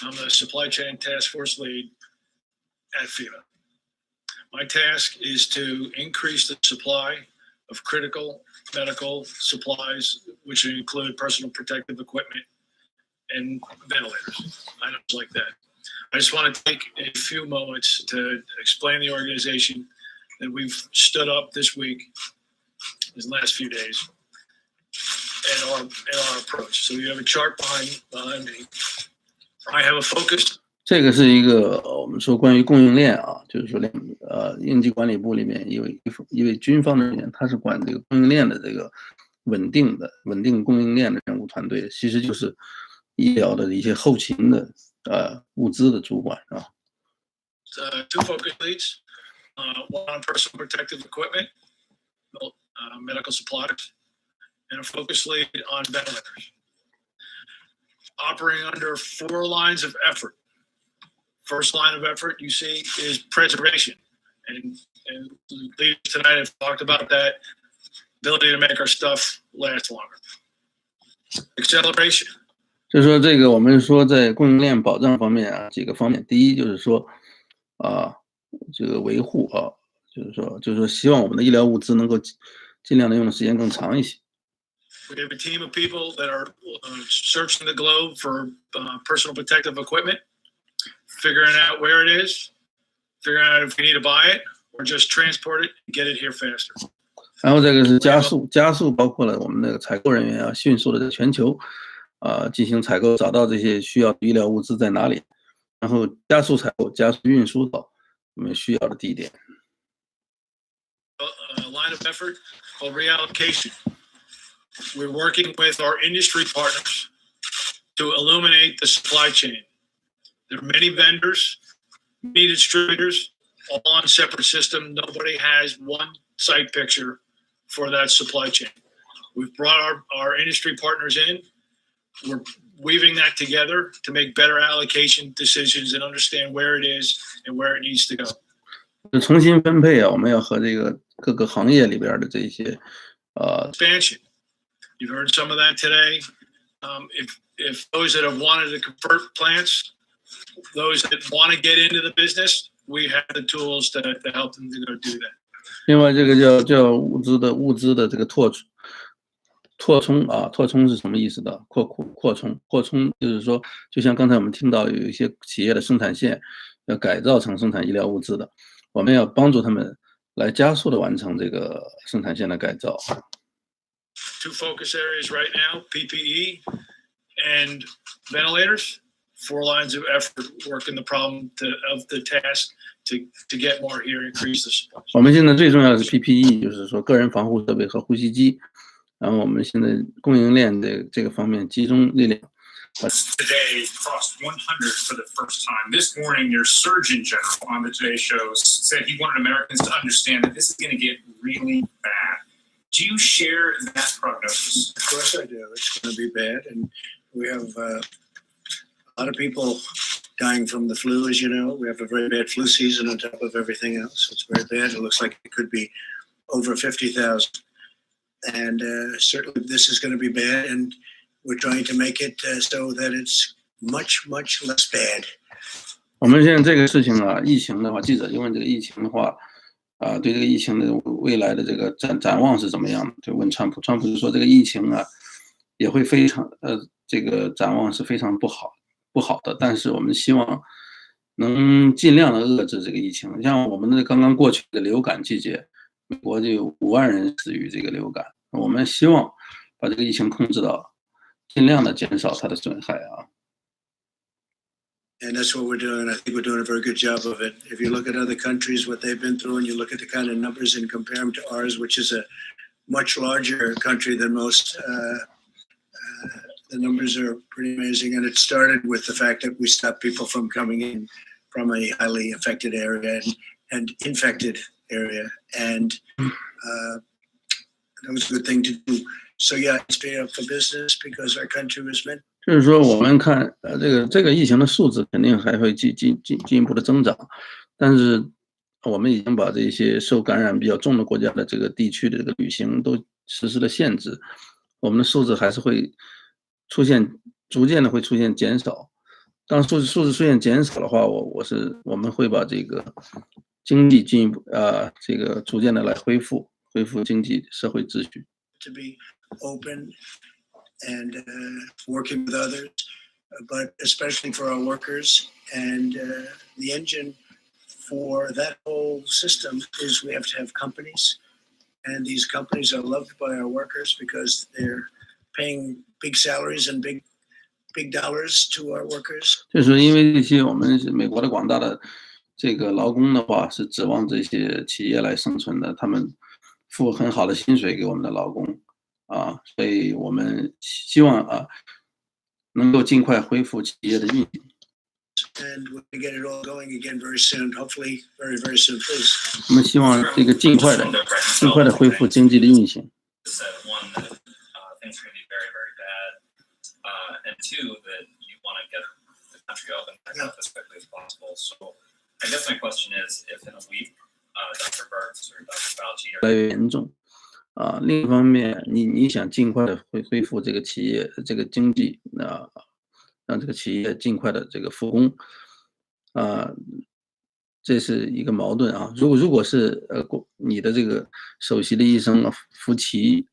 I'm the Supply Chain Task Force Lead at FEMA. My task is to increase the supply of critical medical supplies, which include personal protective equipment and ventilators, items like that. I just want to take a few moments to explain the organization that we've stood up this week, these last few days. And our approach. So you have a chart behind me. I have a focused. 这个是一个我们说关于供应链就是说应急管理部里面一位军方人员，他是管这个供应链的这个稳定供应链的任务团队，其实就是医疗的一些后勤的物资的主管Two focus leads, one on personal protective equipment, medical supplies, and a focus lead on ventilators. Operating under 4 lines of effort. First line of effort you see is preservation. And leaders tonight have talked about that ability to make our stuff last longer. Acceleration. 就是说这个我们说在供应链保障方面几个方面，第一就是说这个维护就是说希望我们的医疗物资能够尽量的用的时间更长一些。 We have a team of people that are searching the globe for personal protective equipment, figuring out where it is, figuring out if we need to buy it or just transport it and get it here faster. 然后这个是加速，包括了我们那个采购人员迅速的在全球进行采购，找到这些需要医疗物资在哪里，然后加速采购，加速运输到我们需要的地点。A line of effort called reallocation. We're working with our industry partners to illuminate the supply chain. There are many vendors, many distributors, all on separate systems. Nobody has one site picture for that supply chain. We've brought our industry partners in. We're weaving that together to make better allocation decisions and understand where it is and where it needs to go. 重新分配我们要和这个各个行业里边的这些expansion. You've heard some of that today. If those that have wanted to convert plants, those that want to get into the business, we have the tools to help them to go do that. 另外这个叫物资的这个扩充是什么意思的？扩充就是说，就像刚才我们听到有一些企业的生产线要改造成生产医疗物资的，我们要帮助他们来加速的完成这个生产线的改造。Two focus areas right now, PPE and ventilators. 4 lines of effort working the problem of the task to get more here, increase the supply. 我们现在最重要的是 PPE， 就是说个人防护设备和呼吸机。然后我们现在供应链的这个方面集中力量。Today crossed 100 for the first time. This morning, your Surgeon General on the Today Show said he wanted Americans to understand that this is going to get really bad. Do you share that prognosis? Of course I do. It's going to be bad, and we have a lot of people dying from the flu, as you know. We have a very bad flu season on top of everything else. It's very bad. It looks like it could be over 50,000. And certainly this is going to be bad, and we're trying to make it so that it's much, much less bad. 我们现在这个事情啊，疫情的话，记者就问这个疫情的话，对这个疫情的未来的这个展望是怎么样的？就问川普，川普就说这个疫情啊，也会非常这个展望是非常不好的。但是我们希望能尽量的遏制这个疫情。像我们的刚刚过去的流感季节，美国就有5万人死于这个流感。我们希望把这个疫情控制到，尽量的减少它的损害啊。And that's what we're doing. I think we're doing a very good job of it. If you look at other countries, what they've been through, and you look at the kind of numbers and compare them to ours, which is a much larger country than most, the numbers are pretty amazing. And it started with the fact that we stopped people from coming in from a highly affected area and infected area. And that was a good thing to do. So yeah, it's pay up for business because our country was meant. 就是说，我们看这个疫情的数字肯定还会进一步的增长，但是我们已经把这些受感染比较重的国家的这个地区的这个旅行都实施了限制，我们的数字还是会逐渐的会出现减少。当数字出现减少的话，我们会把这个经济进一步这个逐渐的来恢复经济社会秩序。To be open and working with others, but especially for our workers. And the engine for that whole system is we have to have companies. And these companies are loved by our workers because they're paying big salaries and big dollars to our workers. 就是因为这些我们是美国的广大的这个劳工的话，是指望这些企业来生存的，他们付很好的薪水给我们的劳工。所以我们希望能够尽快恢复企业的运营。And we'll get it all going again very soon. Hopefully, very, very soon, please. 我们希望这个尽快的恢复经济的运行。One, that things are going to be very, very bad, and two, that you want to get the country open back up as quickly as possible. So, I guess my question is, if in a week, Dr. Birx or Dr. Fauci 越来越严重。另一方面，你想尽快的恢复这个企业这个经济，让这个企业尽快的这个复工，这是一个矛盾啊。如果是你的这个首席的医生福奇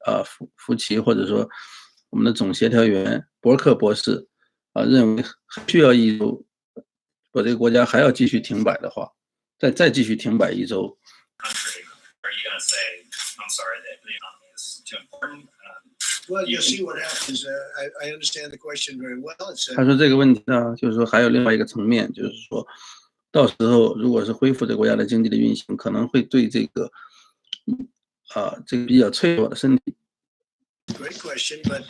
或者说我们的总协调员伯克博士认为需要1周，把这个国家还要继续停摆的话，再继续停摆1周。Are you going to say, I'm sorry, that the economy is too important? Well, you'll see what happens. I understand the question very well. 他说这个问题呢，就是说还有另外一个层面，就是说到时候如果是恢复这个国家的经济的运行，可能会对这个比较脆弱的身体。Great question, but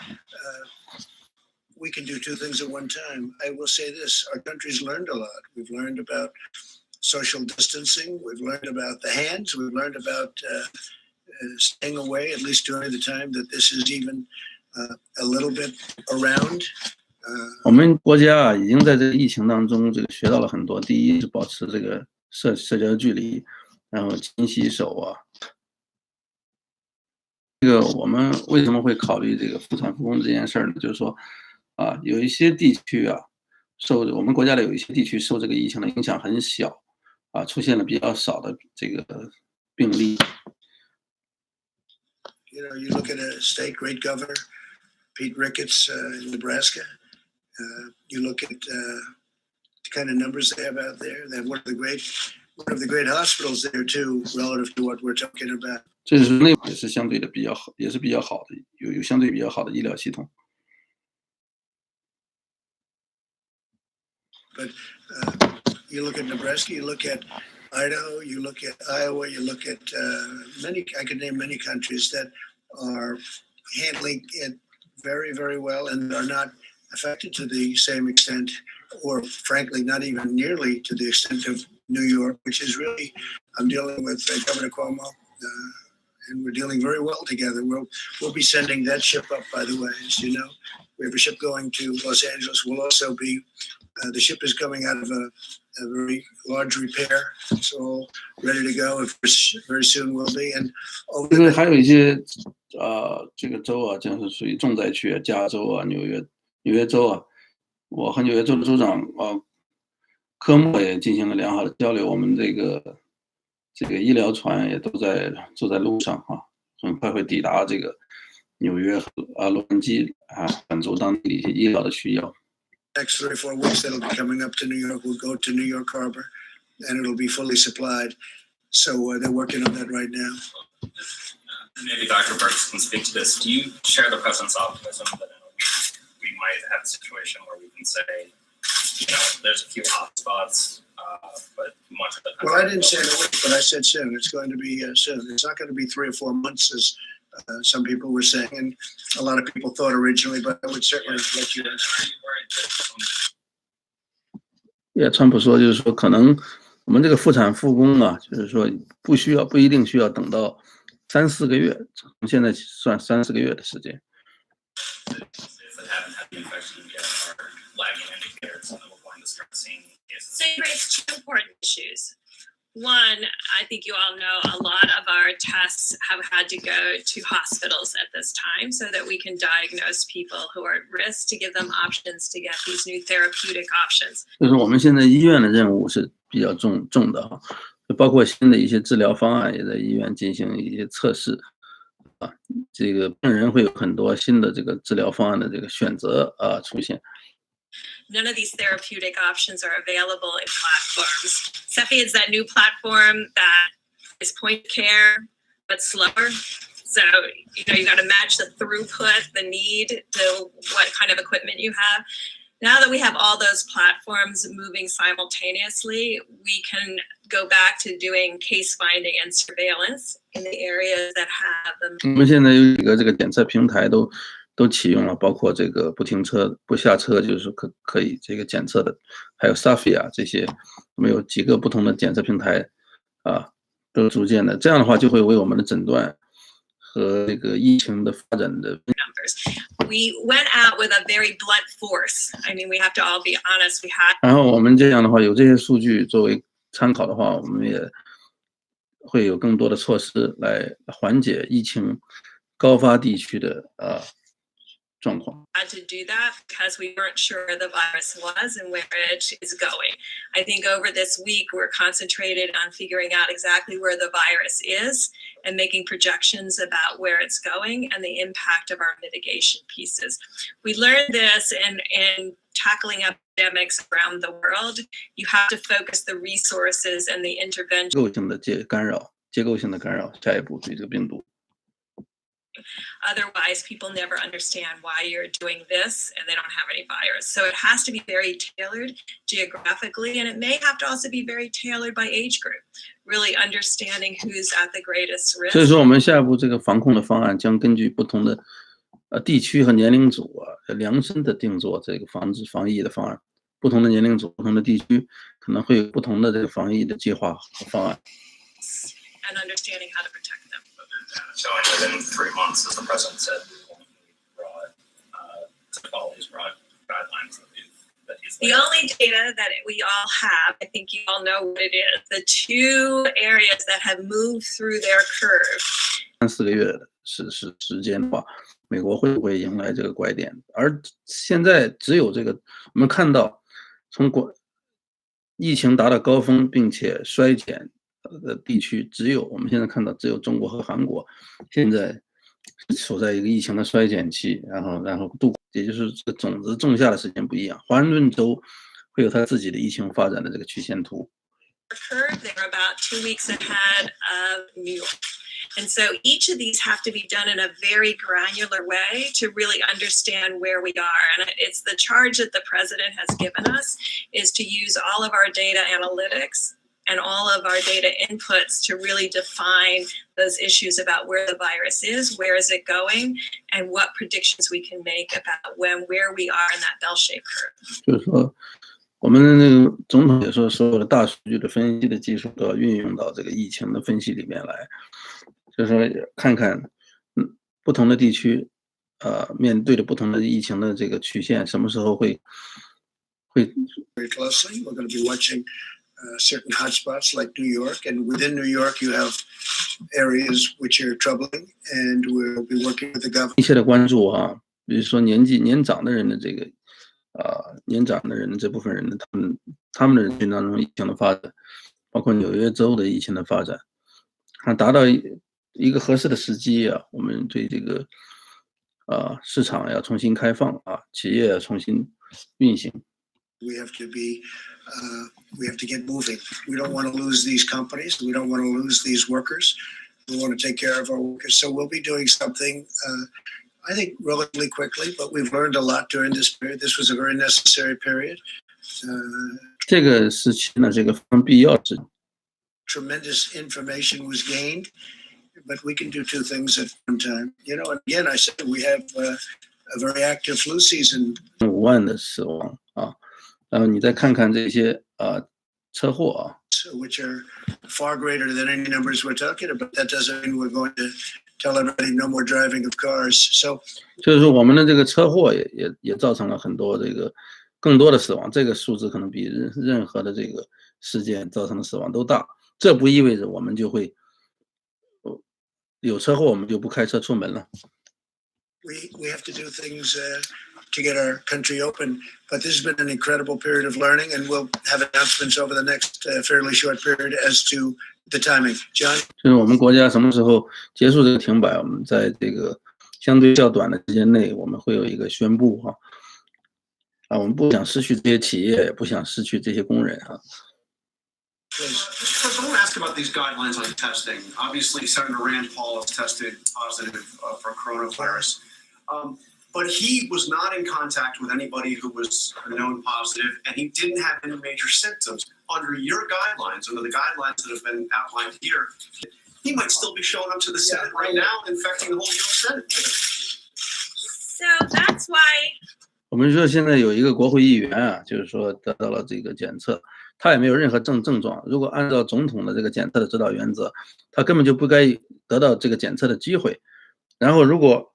we can do 2 things at one time. I will say this: our country's learned a lot. We've learned about social distancing. We've learned about the hands. We've learned about staying away, at least during the time that this is even a little bit around. 我们国家已经在这个疫情当中学到了很多。第一是保持这个社交距离，然后勤洗手这个我们为什么会考虑这个复产复工这件事呢？就是说有一些地区我们国家的有一些地区受这个疫情的影响很小出现了比较少的这个病例。You know, you look at a state great governor, Pete Ricketts in Nebraska. You look at the kind of numbers they have out there. They have one of the great hospitals there too, relative to what we're talking about. 这是内部也是相对的比较好，也是比较好的，有相对比较好的医疗系统。But you look at Nebraska, you look at Idaho, you look at Iowa, you look at I could name many countries that are handling it very, very well and are not affected to the same extent, or frankly, not even nearly to the extent of New York, which is really, I'm dealing with Governor Cuomo, and we're dealing very well together. We'll be sending that ship up, by the way, as you know. We have a ship going to Los Angeles. We'll also be, the ship is coming out of a very large repair. It's all ready to go. Very soon will be. And 这个还有一些这个州啊，就是属于重灾区，加州啊、纽约州啊，我和纽约州的州长科莫也进行了良好的交流。我们这个医疗船也都在路上啊，很快会抵达这个纽约和洛杉矶满足当地的一些医疗的需要。Next 3 or 4 weeks, that'll be coming up to New York. We'll go to New York Harbor, and it'll be fully supplied. So they're working on that right now. Maybe Dr. Burks can speak to this. Do you share the president's optimism that in a week we might have a situation where we can say, there's a few hotspots, but much of the country. Well, I didn't say in a week, but I said soon. It's going to be soon. It's not going to be 3 or 4 months, as some people were saying, and a lot of people thought originally. But I would certainly let you answer. 川普说，就是说，可能我们这个复产复工啊，就是说不一定需要等到3、4个月，从现在算3、4个月的时间。So you raised 2 important issues. One, I think you all know a lot of our tests have had to go to hospitals at this time so that we can diagnose people who are at risk, to give them options to get these new therapeutic options. 就是我们现在医院的任务是比较重的哈，包括新的一些治疗方案也在医院进行一些测试啊，这个病人会有很多新的这个治疗方案的这个选择出现。None of these therapeutic options are available in platforms. Cepheid is that new platform that is point of care, but slower. So, you got to match the throughput, the need to what kind of equipment you have. Now that we have all those platforms moving simultaneously, we can go back to doing case finding and surveillance in the areas that have them. 我们现在有几个这个检测平台都启用了，包括这个不停车、不下车，就是可以这个检测的，还有 Safia 这些，我们有几个不同的检测平台都逐渐的，这样的话就会为我们的诊断和这个疫情的发展的。We went out with a very blunt force. I mean, we have to all be honest. We had. 然后我们这样的话，有这些数据作为参考的话，我们也会有更多的措施来缓解疫情高发地区的状况。 Had to do that because we weren't sure where the virus was and where it is going. I think over this week we're concentrated on figuring out exactly where the virus is and making projections about where it's going and the impact of our mitigation pieces. We learned this in tackling epidemics around the world. You have to focus the resources and the intervention. 结构性的干扰，下一步对这个病毒。 Otherwise, people never understand why you're doing this and they don't have any virus. So it has to be very tailored geographically, and it may have to also be very tailored by age group, really understanding who's at the greatest risk. 所以说，我们下一步这个防控的方案将根据不同的地区和年龄组量身的定做这个防疫的方案。不同的年龄组、不同的地区，可能会有不同的这个防疫的计划和方案。 And understanding how to protect them. Showing within 3 months, as the president said, to follow these broad guidelines that he's. The only data that we all have, I think you all know what it is. The 2 areas that have moved through their curve. 3、4个月的时间的话，美国会不会迎来这个拐点？而现在只有这个，我们看到从疫情达到高峰并且衰减。 的地区我们现在看到只有中国和韩国，现在处在一个疫情的衰减期，然后也就是这个种子种下的时间不一样。华盛顿州会有它自己的疫情发展的这个曲线图。They're about 2 weeks ahead of New York. And so each of these have to be done in a very granular way to really understand where we are. And it's the charge that the president has given us is to use all of our data analytics and all of our data inputs to really define those issues about where the virus is, where is it going, and what predictions we can make about where we are in that bell-shaped curve. 就是说，我们的那个总统也说，所有的大数据的分析的技术都要运用到这个疫情的分析里面来，就是说看看，不同的地区，面对着不同的疫情的这个曲线，什么时候会 very closely. We're going to be watching certain hotspots like New York, and within New York, you have areas which are troubling, and we'll be working with the government. 一切的关注啊，比如说年长的人的这个，年长的人这部分人的他们的人群当中疫情的发展，包括纽约州的疫情的发展，达到一个合适的时机啊，我们对这个市场要重新开放啊，企业要重新运行。We have to get moving. We don't want to lose these companies. We don't want to lose these workers. We want to take care of our workers. So we'll be doing something, I think, relatively quickly, but we've learned a lot during this period. This was a very necessary period. 这个时期呢，这个非常必要的。Tremendous information was gained, but we can do two things at one time. You know, and again, I said we have a very active flu season. 5万的死亡啊。然后你再看看这些车祸啊 which are far greater than any numbers we're talking about. That doesn't mean we're going to tell everybody no more driving of cars. So 就是说我们的这个车祸也造成了很多这个更多的死亡，这个数字可能比任何的这个事件造成的死亡都大。这不意味着我们就会有车祸我们就不开车出门了。We have to do things to get our country open, but this has been an incredible period of learning, and we'll have announcements over the next fairly short period as to the timing. John? 就是我们国家什么时候结束这个停摆，我们在这个相对较短的时间内，我们会有一个宣布哈。我们不想失去这些企业，也不想失去这些工人啊。First, I want to ask about these guidelines on testing. Obviously, Senator Rand Paul has tested positive for coronavirus. But he was not in contact with anybody who was known positive, and he didn't have any major symptoms. Under your guidelines, under the guidelines that have been outlined here, he might still be showing up to the Senate right now, infecting the whole U.S. Senate. So that's why 我们说现在有一个国会议员啊，就是说得到了这个检测，他也没有任何症状。如果按照总统的这个检测的指导原则，他根本就不该得到这个检测的机会。然后如果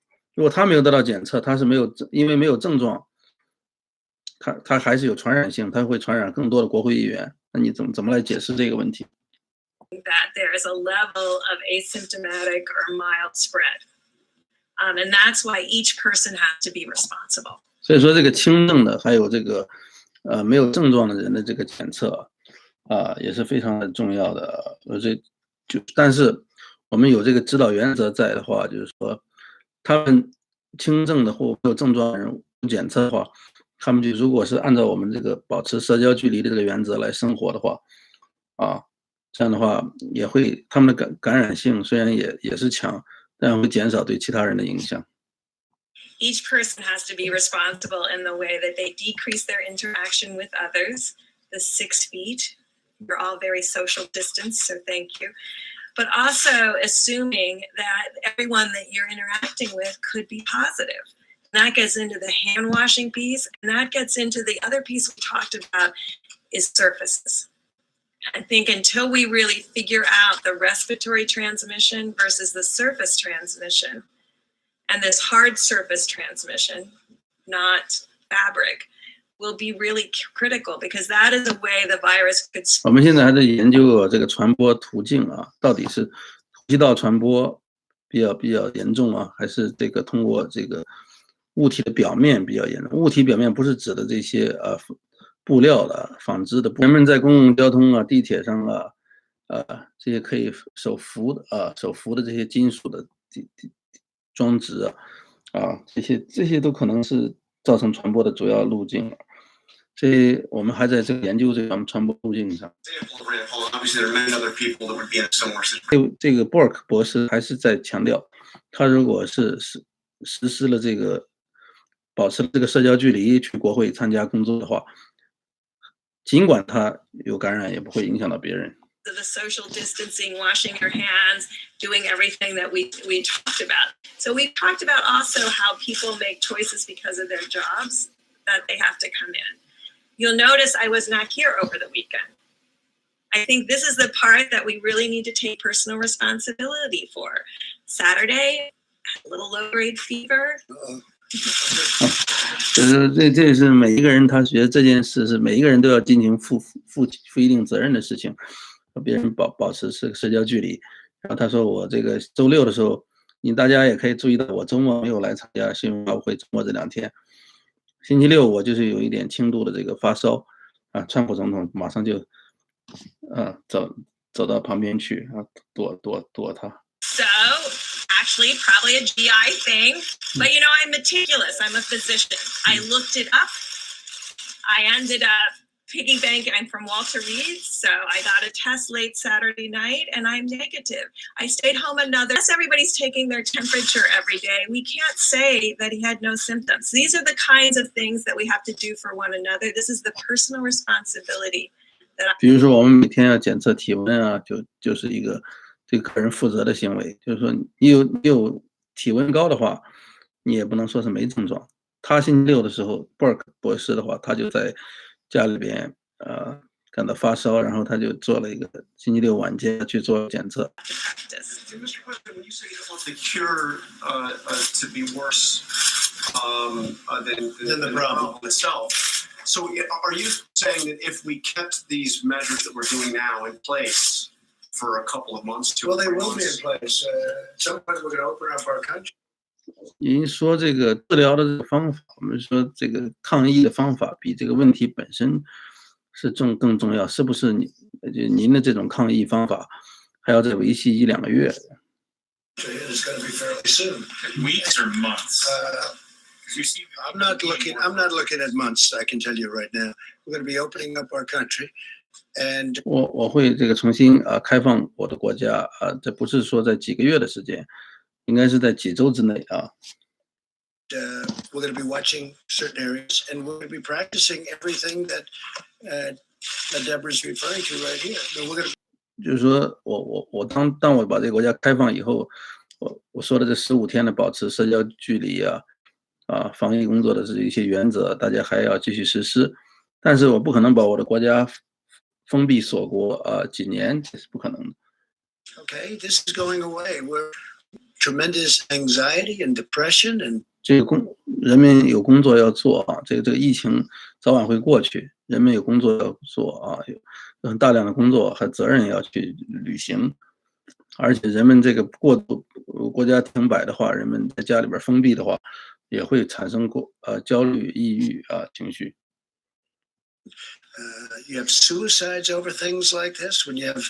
他没有得到检测，他是因为没有症状，他还是有传染性，他会传染更多的国会议员。那你怎么来解释这个问题？ That there is a level of asymptomatic or mild spread, and that's why each person has to be responsible. 所以说这个轻症的还有这个没有症状的人的这个检测也是非常的重要的。但是我们有这个指导原则在的话，就是说他们轻症的或没有症状的人检测的话，他们就如果是按照我们这个保持社交距离的这个原则来生活的话这样的话也会他们的感染性虽然也是强，但会减少对其他人的影响。Each person has to be responsible in the way that they decrease their interaction with others. The 6 feet, we're all very social distance, so thank you. But also assuming that everyone that you're interacting with could be positive. And that gets into the hand washing piece, and that gets into the other piece we talked about is surfaces. I think until we really figure out the respiratory transmission versus the surface transmission, and this hard surface transmission, not fabric, will be really critical because that is a way the virus could. 我们现在还在研究这个传播途径到底是呼吸道传播比较严重还是这个通过这个物体的表面比较严重？物体表面不是指的这些布料的、纺织的。人们在公共交通地铁上这些可以手扶的这些金属的装置这些都可能是造成传播的主要路径。这我们还在这个研究这个传播路径上。 Example of Rand Paul, obviously there are many other people that would be in a similar situation. 这个 Bork 博士还是在强调，他如果是实施了这个保持了这个社交距离去国会参加工作的话，尽管他有感染，也不会影响到别人。 The social distancing, washing your hands, doing everything that we talked about. So we talked about also how people make choices because of their jobs that they have to come in. You'll notice I was not here over the weekend. I think this is the part that we really need to take personal responsibility for. Saturday, a little low-grade fever. 这是每一个人，他觉得这件事是每一个人都要进行负一定责任的事情，和别人保持社交距离。然后他说我这个周六的时候，大家也可以注意到，我周末没有来参加新闻发布会，周末这2天。星期六我就是有一点轻度的这个发烧，啊，川普总统马上就走到旁边去啊，躲他。 So actually probably a GI thing, but you know, I'm meticulous. I'm a physician. I looked it up. I ended up piggy banking. I'm from Walter Reed, so I got a test late Saturday night and I'm negative. I stayed home yes, everybody's taking their temperature every day. We can't say that he had no symptoms. These are the kinds of things that we have to do for one another. This is the personal responsibility that 比如说我们每天要检测体温啊，就是一个对个人负责的行为。就是说你有体温高的话，你也不能说是没症状。他星期六的时候 ，Bork 博士的话，他就在家里边感到发烧，然后他就做了一个星期六晚间去做检测。 Mr. President, when you say you don't want the cure to be worse than the problem itself, so are you saying that if we kept these measures that we're doing now in place for a couple of months, Well, they will be in place. At some point, we're going to open up our country. 您说这个治疗的这个方法，我们说这个抗疫的方法比这个问题本身是更重要，是不是您的这种抗疫方法还要再为期1-2个月？ It's going to be fairly soon. Weeks or months? I'm not looking at months. I can tell you right now. We're going to be opening up our country, and 我会这个重新开放我的国家这不是说在几个月的时间，应该是在几周之内啊。 we're going to be watching certain areas, and we're going to be practicing everything that Deborah's referring to right here. But we're going to 就是说我当我把这个国家开放以后，我说的这15天的保持社交距离防疫工作的这一些原则，大家还要继续实施。但是我不可能把我的国家封闭锁国几年，这是不可能的。 Okay, this is going away. We're tremendous anxiety and depression, and 这个人们有工作要做这个疫情早晚会过去，人们有工作要做有很大量的工作和责任要去履行，而且人们这个过度国家停摆的话，人们在家里边封闭的话，也会产生焦虑、抑郁情绪。 you have suicides over things like this. When you have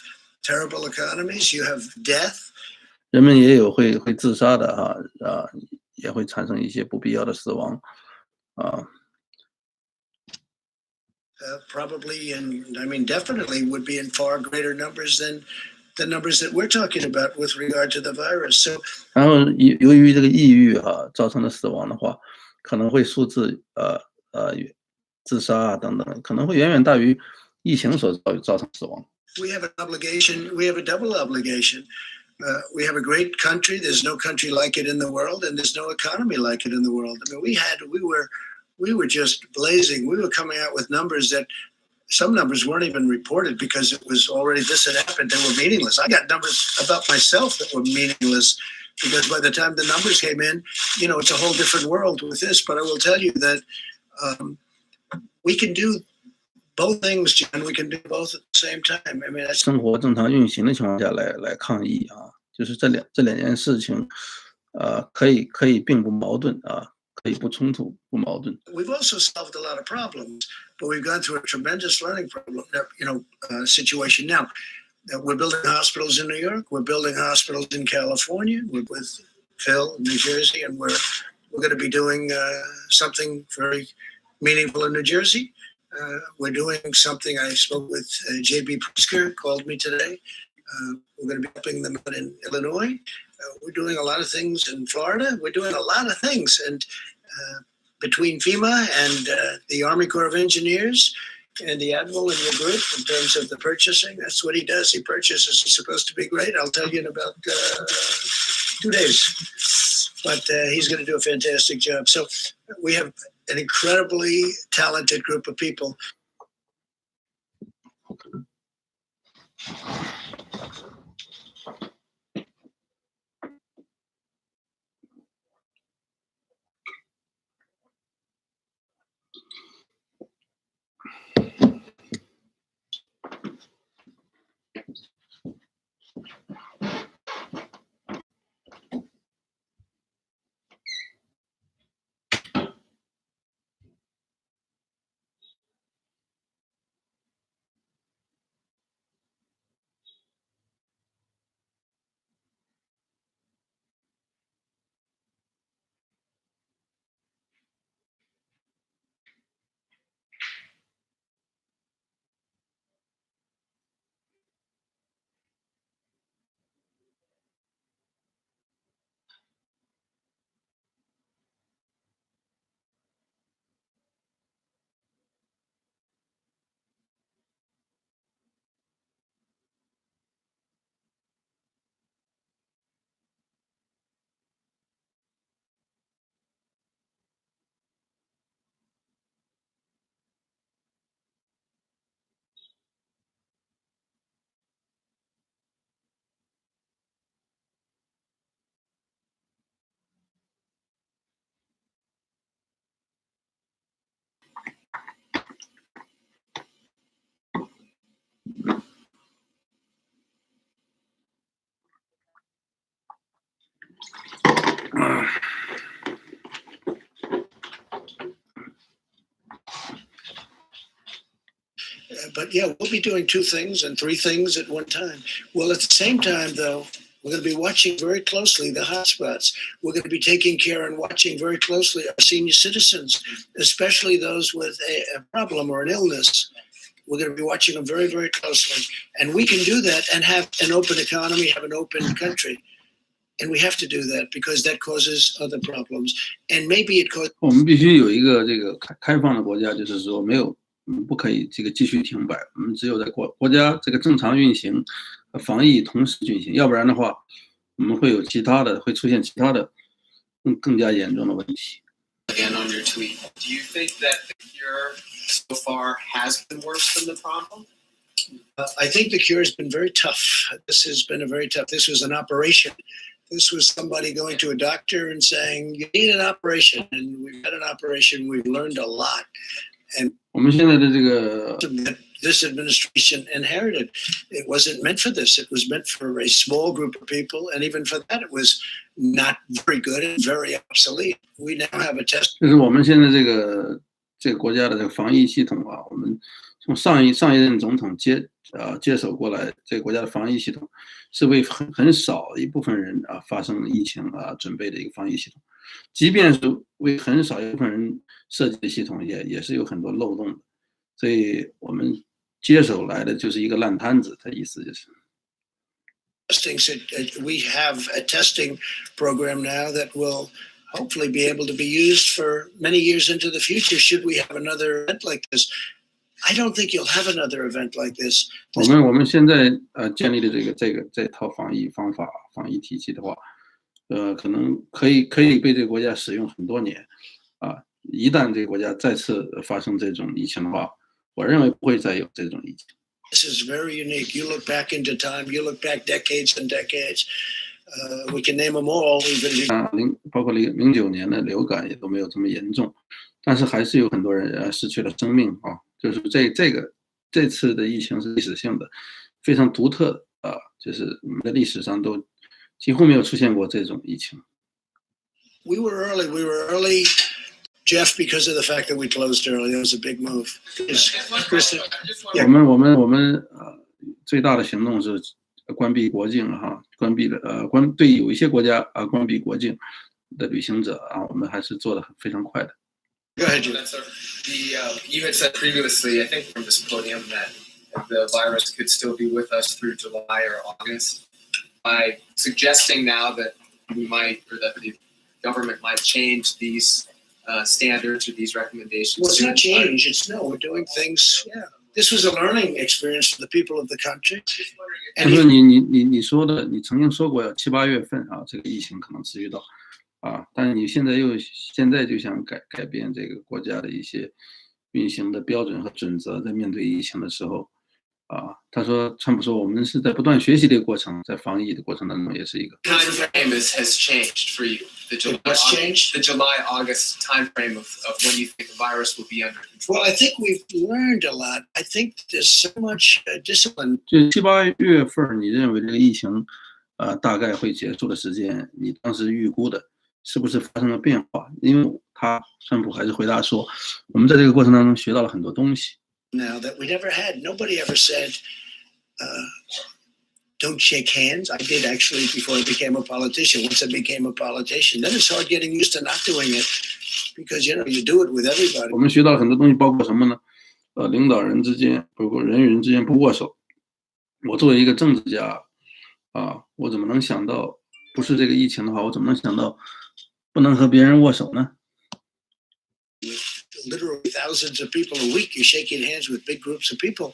terrible economies, you have death. 人们也有会自杀的也会产生一些不必要的死亡Probably, and I mean definitely, would be in far greater numbers than the numbers that we're talking about with regard to the virus. So, 然后由于这个抑郁造成的死亡的话，可能会数字自杀等等，可能会远远大于疫情所造成死亡。 we have an obligation. We have a double obligation. We have a great country. There's no country like it in the world, and there's no economy like it in the world. I mean, we were just blazing. We were coming out with numbers that some numbers weren't even reported because it was already this had happened. They were meaningless. I got numbers about myself that were meaningless because by the time the numbers came in, you know, it's a whole different world with this. But I will tell you that we can do both things, John. We can do both at the same time. I mean, that's 生活正常运行的情况下来抗疫就是这两件事情可以并不矛盾可以不冲突不矛盾。 We've also solved a lot of problems, but we've gone through a tremendous learning situation now. We're building hospitals in New York. We're building hospitals in California. We're with Phil in New Jersey, and we're going to be doing something very meaningful in New Jersey. We're doing something. I spoke with J.B. Pritzker, called me today. We're going to be helping them out in Illinois. We're doing a lot of things in Florida. We're doing a lot of things. And between FEMA and the Army Corps of Engineers and the Admiral in your group in terms of the purchasing, that's what he does. He purchases. It's supposed to be great. I'll tell you in about 2 days. But he's going to do a fantastic job. So we have an incredibly talented group of people. But yeah, we'll be doing 2 things and 3 things at one time. Well, at the same time, though, we're going to be watching very closely the hotspots. We're going to be taking care and watching very closely our senior citizens, especially those with a problem or an illness. We're going to be watching them very, very closely. And we can do that and have an open economy, have an open country. And we have to do that because that causes other problems. And maybe it causes... 我们必须有一个这个开放的国家，就是说没有，不可以这个继续停摆。我们只有在国家这个正常运行，防疫同时进行，要不然的话，我们会有其他的，会出现其他的更加严重的问题。 Again on your tweet, do you think that the cure so far has been worse than the problem? I think the cure has been very tough. This has been a very tough. This was an operation. This was somebody going to a doctor and saying, you need an operation. And we've had an operation. We've learned a lot. And 我们现在的这个 this administration inherited. It wasn't meant for this. It was meant for a small group of people. And even for that, it was not very good and very obsolete. We now have a test. 就是我们现在这个国家的这个防疫系统啊，我们从上一任总统接手过来，这个国家的防疫系统是为很少一部分人发生疫情准备的一个防疫系统，即便是为很少一部分人设计的系统也是有很多漏洞的，所以我们接手来的就是一个烂摊子，它意思就是。 We have a testing program now that will hopefully be able to be used for many years into the future should we have another event like this. I don't think you'll have another event like this. 我们现在建立的这套防疫方法、防疫体系的话，可能可以被这个国家使用很多年，一旦这个国家再次发生这种疫情的话，我认为不会再有这种疫情。 This is very unique. You look back into time. You look back decades and decades. We can name them all. 包括09年的流感也都没有这么严重，但是还是有很多人失去了生命啊。就是这次的疫情是历史性的，非常独特的就是我们的历史上都几乎没有出现过这种疫情。We were early, Jeff, because of the fact that we closed early. That was a big move. Yeah. 我们最大的行动是关闭国境关闭了对有一些国家关闭国境的旅行者我们还是做得非常快的。Go ahead, Jim. You had said previously, I think from this podium, that the virus could still be with us through July or August. By suggesting now that we might, or that the government might change these standards or these recommendations. Well, it's not change. It's no. We're doing things. Yeah. This was a learning experience for the people of the country. 他说你说的，你曾经说过要7、8月份啊，这个疫情可能持续到啊，但是你现在就想改变这个国家的一些运行的标准和准则，在面对疫情的时候啊，他说川普说我们是在不断学习的一个过程，在防疫的过程当中也是一个。Time frame has changed for you. What's changed? The July-August time frame of when you think the virus will be under control. Well, I think we've learned a lot. I think there's so much discipline. 就7、8月份，你认为这个疫情大概会结束的时间，你当时预估的是不是发生了变化？因为川普还是回答说，我们在这个过程当中学到了很多东西。Now that we never had. Nobody ever said, don't shake hands. I did actually before I became a politician. Once I became a politician, then it's hard getting used to not doing it because, you know, you do it with everybody. 我们学到了很多东西，包括什么呢？领导人之间，包括人与人之间不握手。我作为一个政治家啊，我怎么能想到不是这个疫情的话，我怎么能想到不能和别人握手呢？ Literally thousands of people a week. You're shaking hands with big groups of people,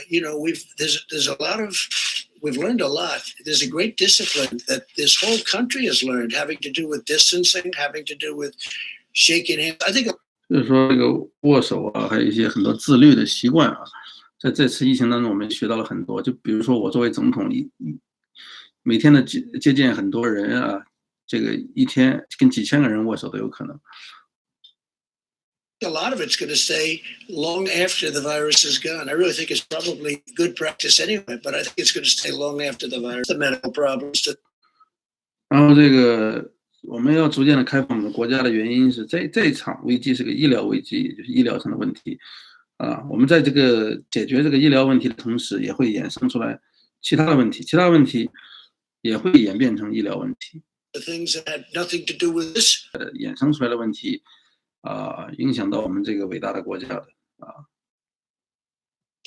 you know, we've learned a lot. There's a great discipline that this whole country has learned, having to do with distancing, having to do with shaking hands. I think 就是说这个握手啊，还有一些很多自律的习惯啊，在这次疫情当中，我们学到了很多。就比如说我作为总统，每天的接见很多人啊。这个一天跟几千个人握手都有可能。A lot of it's going to stay long after the virus is gone. I really think it's probably good practice anyway, but I think it's going to stay long after the virus. The medical problems. 然后这个我们要逐渐的开放我们国家的原因是这场危机是个医疗危机，就是医疗上的问题啊。我们在这个解决这个医疗问题的同时，也会衍生出来其他的问题，其他问题也会演变成医疗问题。The things that had nothing to do with this. 衍生出来的问题影响到我们这个伟大的国家的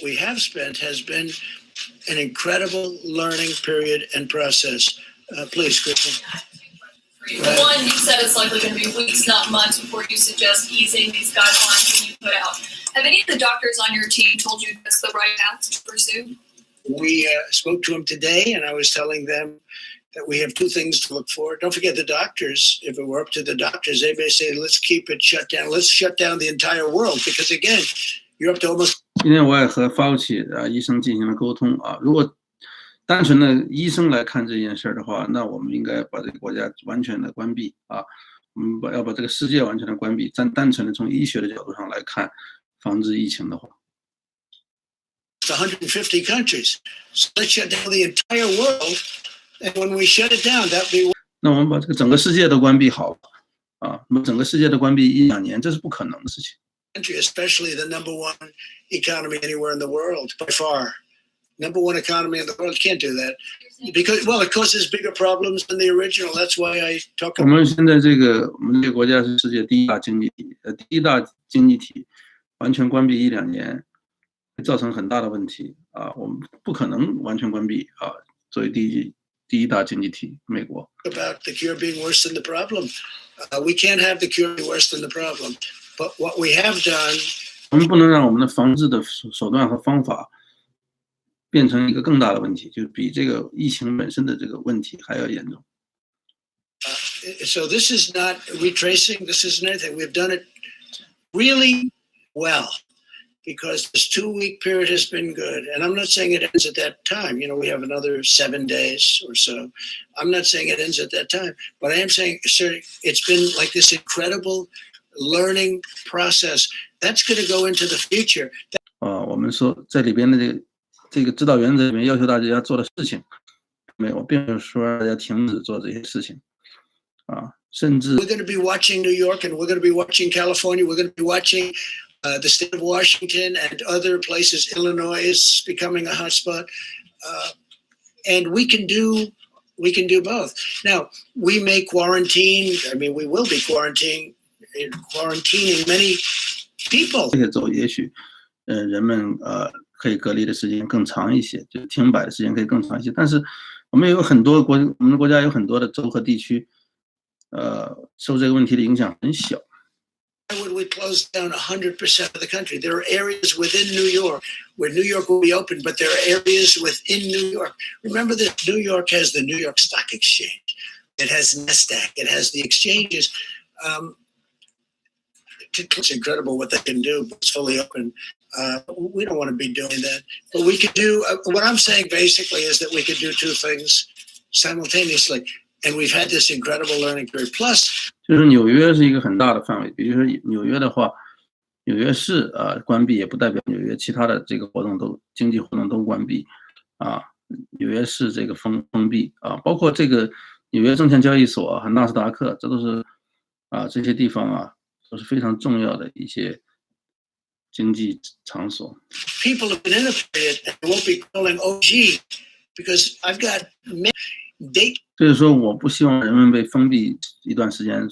We have spent has been an incredible learning period and process. Please, Kristen. One, you said it's likely going to be weeks, not months, before you suggest easing these guidelines when you put out. Have any of the doctors on your team told you that's the right path to pursue? We spoke to them today, and I was telling them that we have two things to look for. Don't forget the doctors. If it were up to the doctors, they may say, let's keep it shut down. Let's shut down the entire world. Because again, you're up to almost. 今天我也和发起医生进行了沟通啊。如果单纯的医生来看这件事的话，那我们应该把这个国家完全的关闭啊。我们要把这个世界完全的关闭。单纯的从医学的角度上来看，防治疫情的话。150 countries. So let's shut down the entire world. And when we shut it down, that be. 那我们把这个整个世界都关闭好啊，那么整个世界都关闭1-2年，这是不可能的事情。Country, especially the number one economy anywhere in the world, by far. Number one economy in the world can't do that because, well, it causes bigger problems than the original. That's why I talk about. 我们现在我们这个国家是世界第一大经济体，完全关闭1-2年，会造成很大的问题啊！我们不可能完全关闭啊，作为第一大经济体，美国。About the cure being worse than the problem. We can't have the cure be worse than the problem. But what we have done. 我们不能让我们的防治的手段和方法变成一个更大的问题，就比这个疫情本身的这个问题还要严重。So this is not retracing. This isn't anything. We've done it really well. Because this 2-week period has been good. And I'm not saying it ends at that time. You know, we have another 7 days or so. I'm not saying it ends at that time. But I am saying, sir, it's been like this incredible learning process. That's going to go into the future. 我们说在里边的这个指导原则里面要求大家做的事情，我并没有说让大家停止做这些事情甚至 We're going to be watching New York and we're going to be watching California. We're going to be watching the state of Washington and other places. Illinois is becoming a hotspot. And we can do We can do both. Now, we may quarantine. I mean, we will be quarantining many people. 这些州也许，人们可以隔离的时间更长一些，就停摆的时间可以更长一些。但是我们有很多我们的国家有很多的州和地区，受这个问题的影响很小。Why would we close down 100% of the country? There are areas within New York where New York will be open, but there are areas within New York. Remember that New York has the New York Stock Exchange. It has NASDAQ. It has the exchanges. It's incredible what they can do. It's fully open. We don't want to be doing that. But we could do, what I'm saying basically is that we could do two things simultaneously. And we've had this incredible learning period. Plus, 就是纽约是一个很大的范围，比如说纽约的话，纽约市关闭也不代表纽约其他的这个经济活动都关闭啊。纽约市这个封闭啊，包括这个纽约证券交易所和纳斯达克，这都是这些地方都是非常重要的一些经济场所。people have been in a period and won't be calling OG because I've got date. 所以说，我不希望人们被封闭一段时间，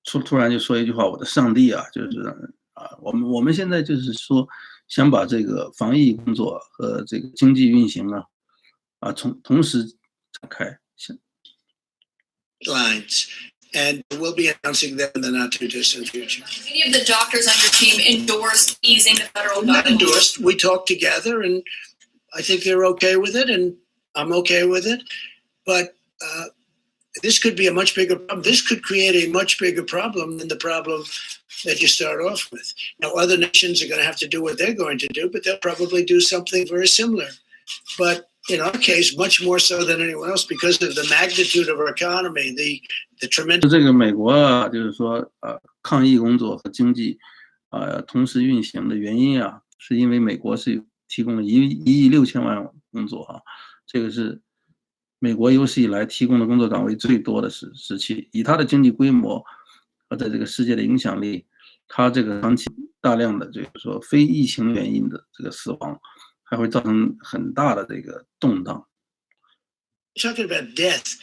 突然就说一句话：“我的上帝啊！”就是我们现在就是说，想把这个防疫工作和这个经济运行同时展开。Lines, and we'll be announcing them in the not too distant future. Any of the doctors on your team endorsed easing the federal Not guidelines? endorsed. We talked together, and I think they're okay with it, and I'm okay with it. But this could be a much bigger problem. This could create a much bigger problem than the problem that you start off with. Now, other nations are going to have to do what they're going to do, but they'll probably do something very similar. But in our case, much more so than anyone else because of the magnitude of our economy, the tremendous. 这个美国就是说抗疫工作和经济同时运行的原因是因为美国是提供了1亿6千万工作这个是美国有史以来提供的工作岗位最多的时期，以它的经济规模和在这个世界的影响力，它这个长期大量的就是说非疫情原因的这个死亡，还会造成很大的这个动荡。Talking about death,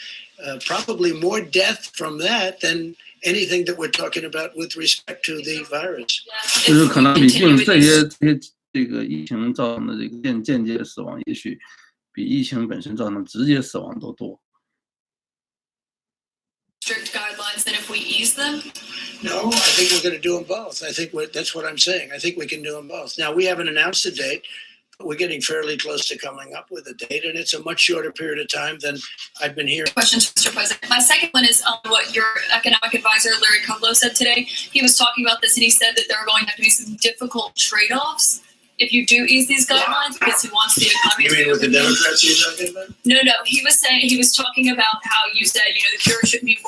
probably more death from that than anything that we're talking about with respect to the virus. 就是可能比这些这个疫情造成的这个间接的死亡，也许比疫情本身造成的直接死亡都多。Strict guidelines than if we ease them? No, I think we're going to do them both. I think that's what I'm saying. I think we can do them both. Now, we haven't announced a date. We're getting fairly close to coming up with a date, and it's a much shorter period of time than I've been hearing. Question, Mr. President. My second one is on what your economic advisor, Larry Kudlow, said today. He was talking about this, and he said that there are going to have to be some difficult trade-offs if you do ease these guidelines because he wants the economy. You mean with the Democrats you're talking about? No. He was talking about how you said, the cure shouldn't be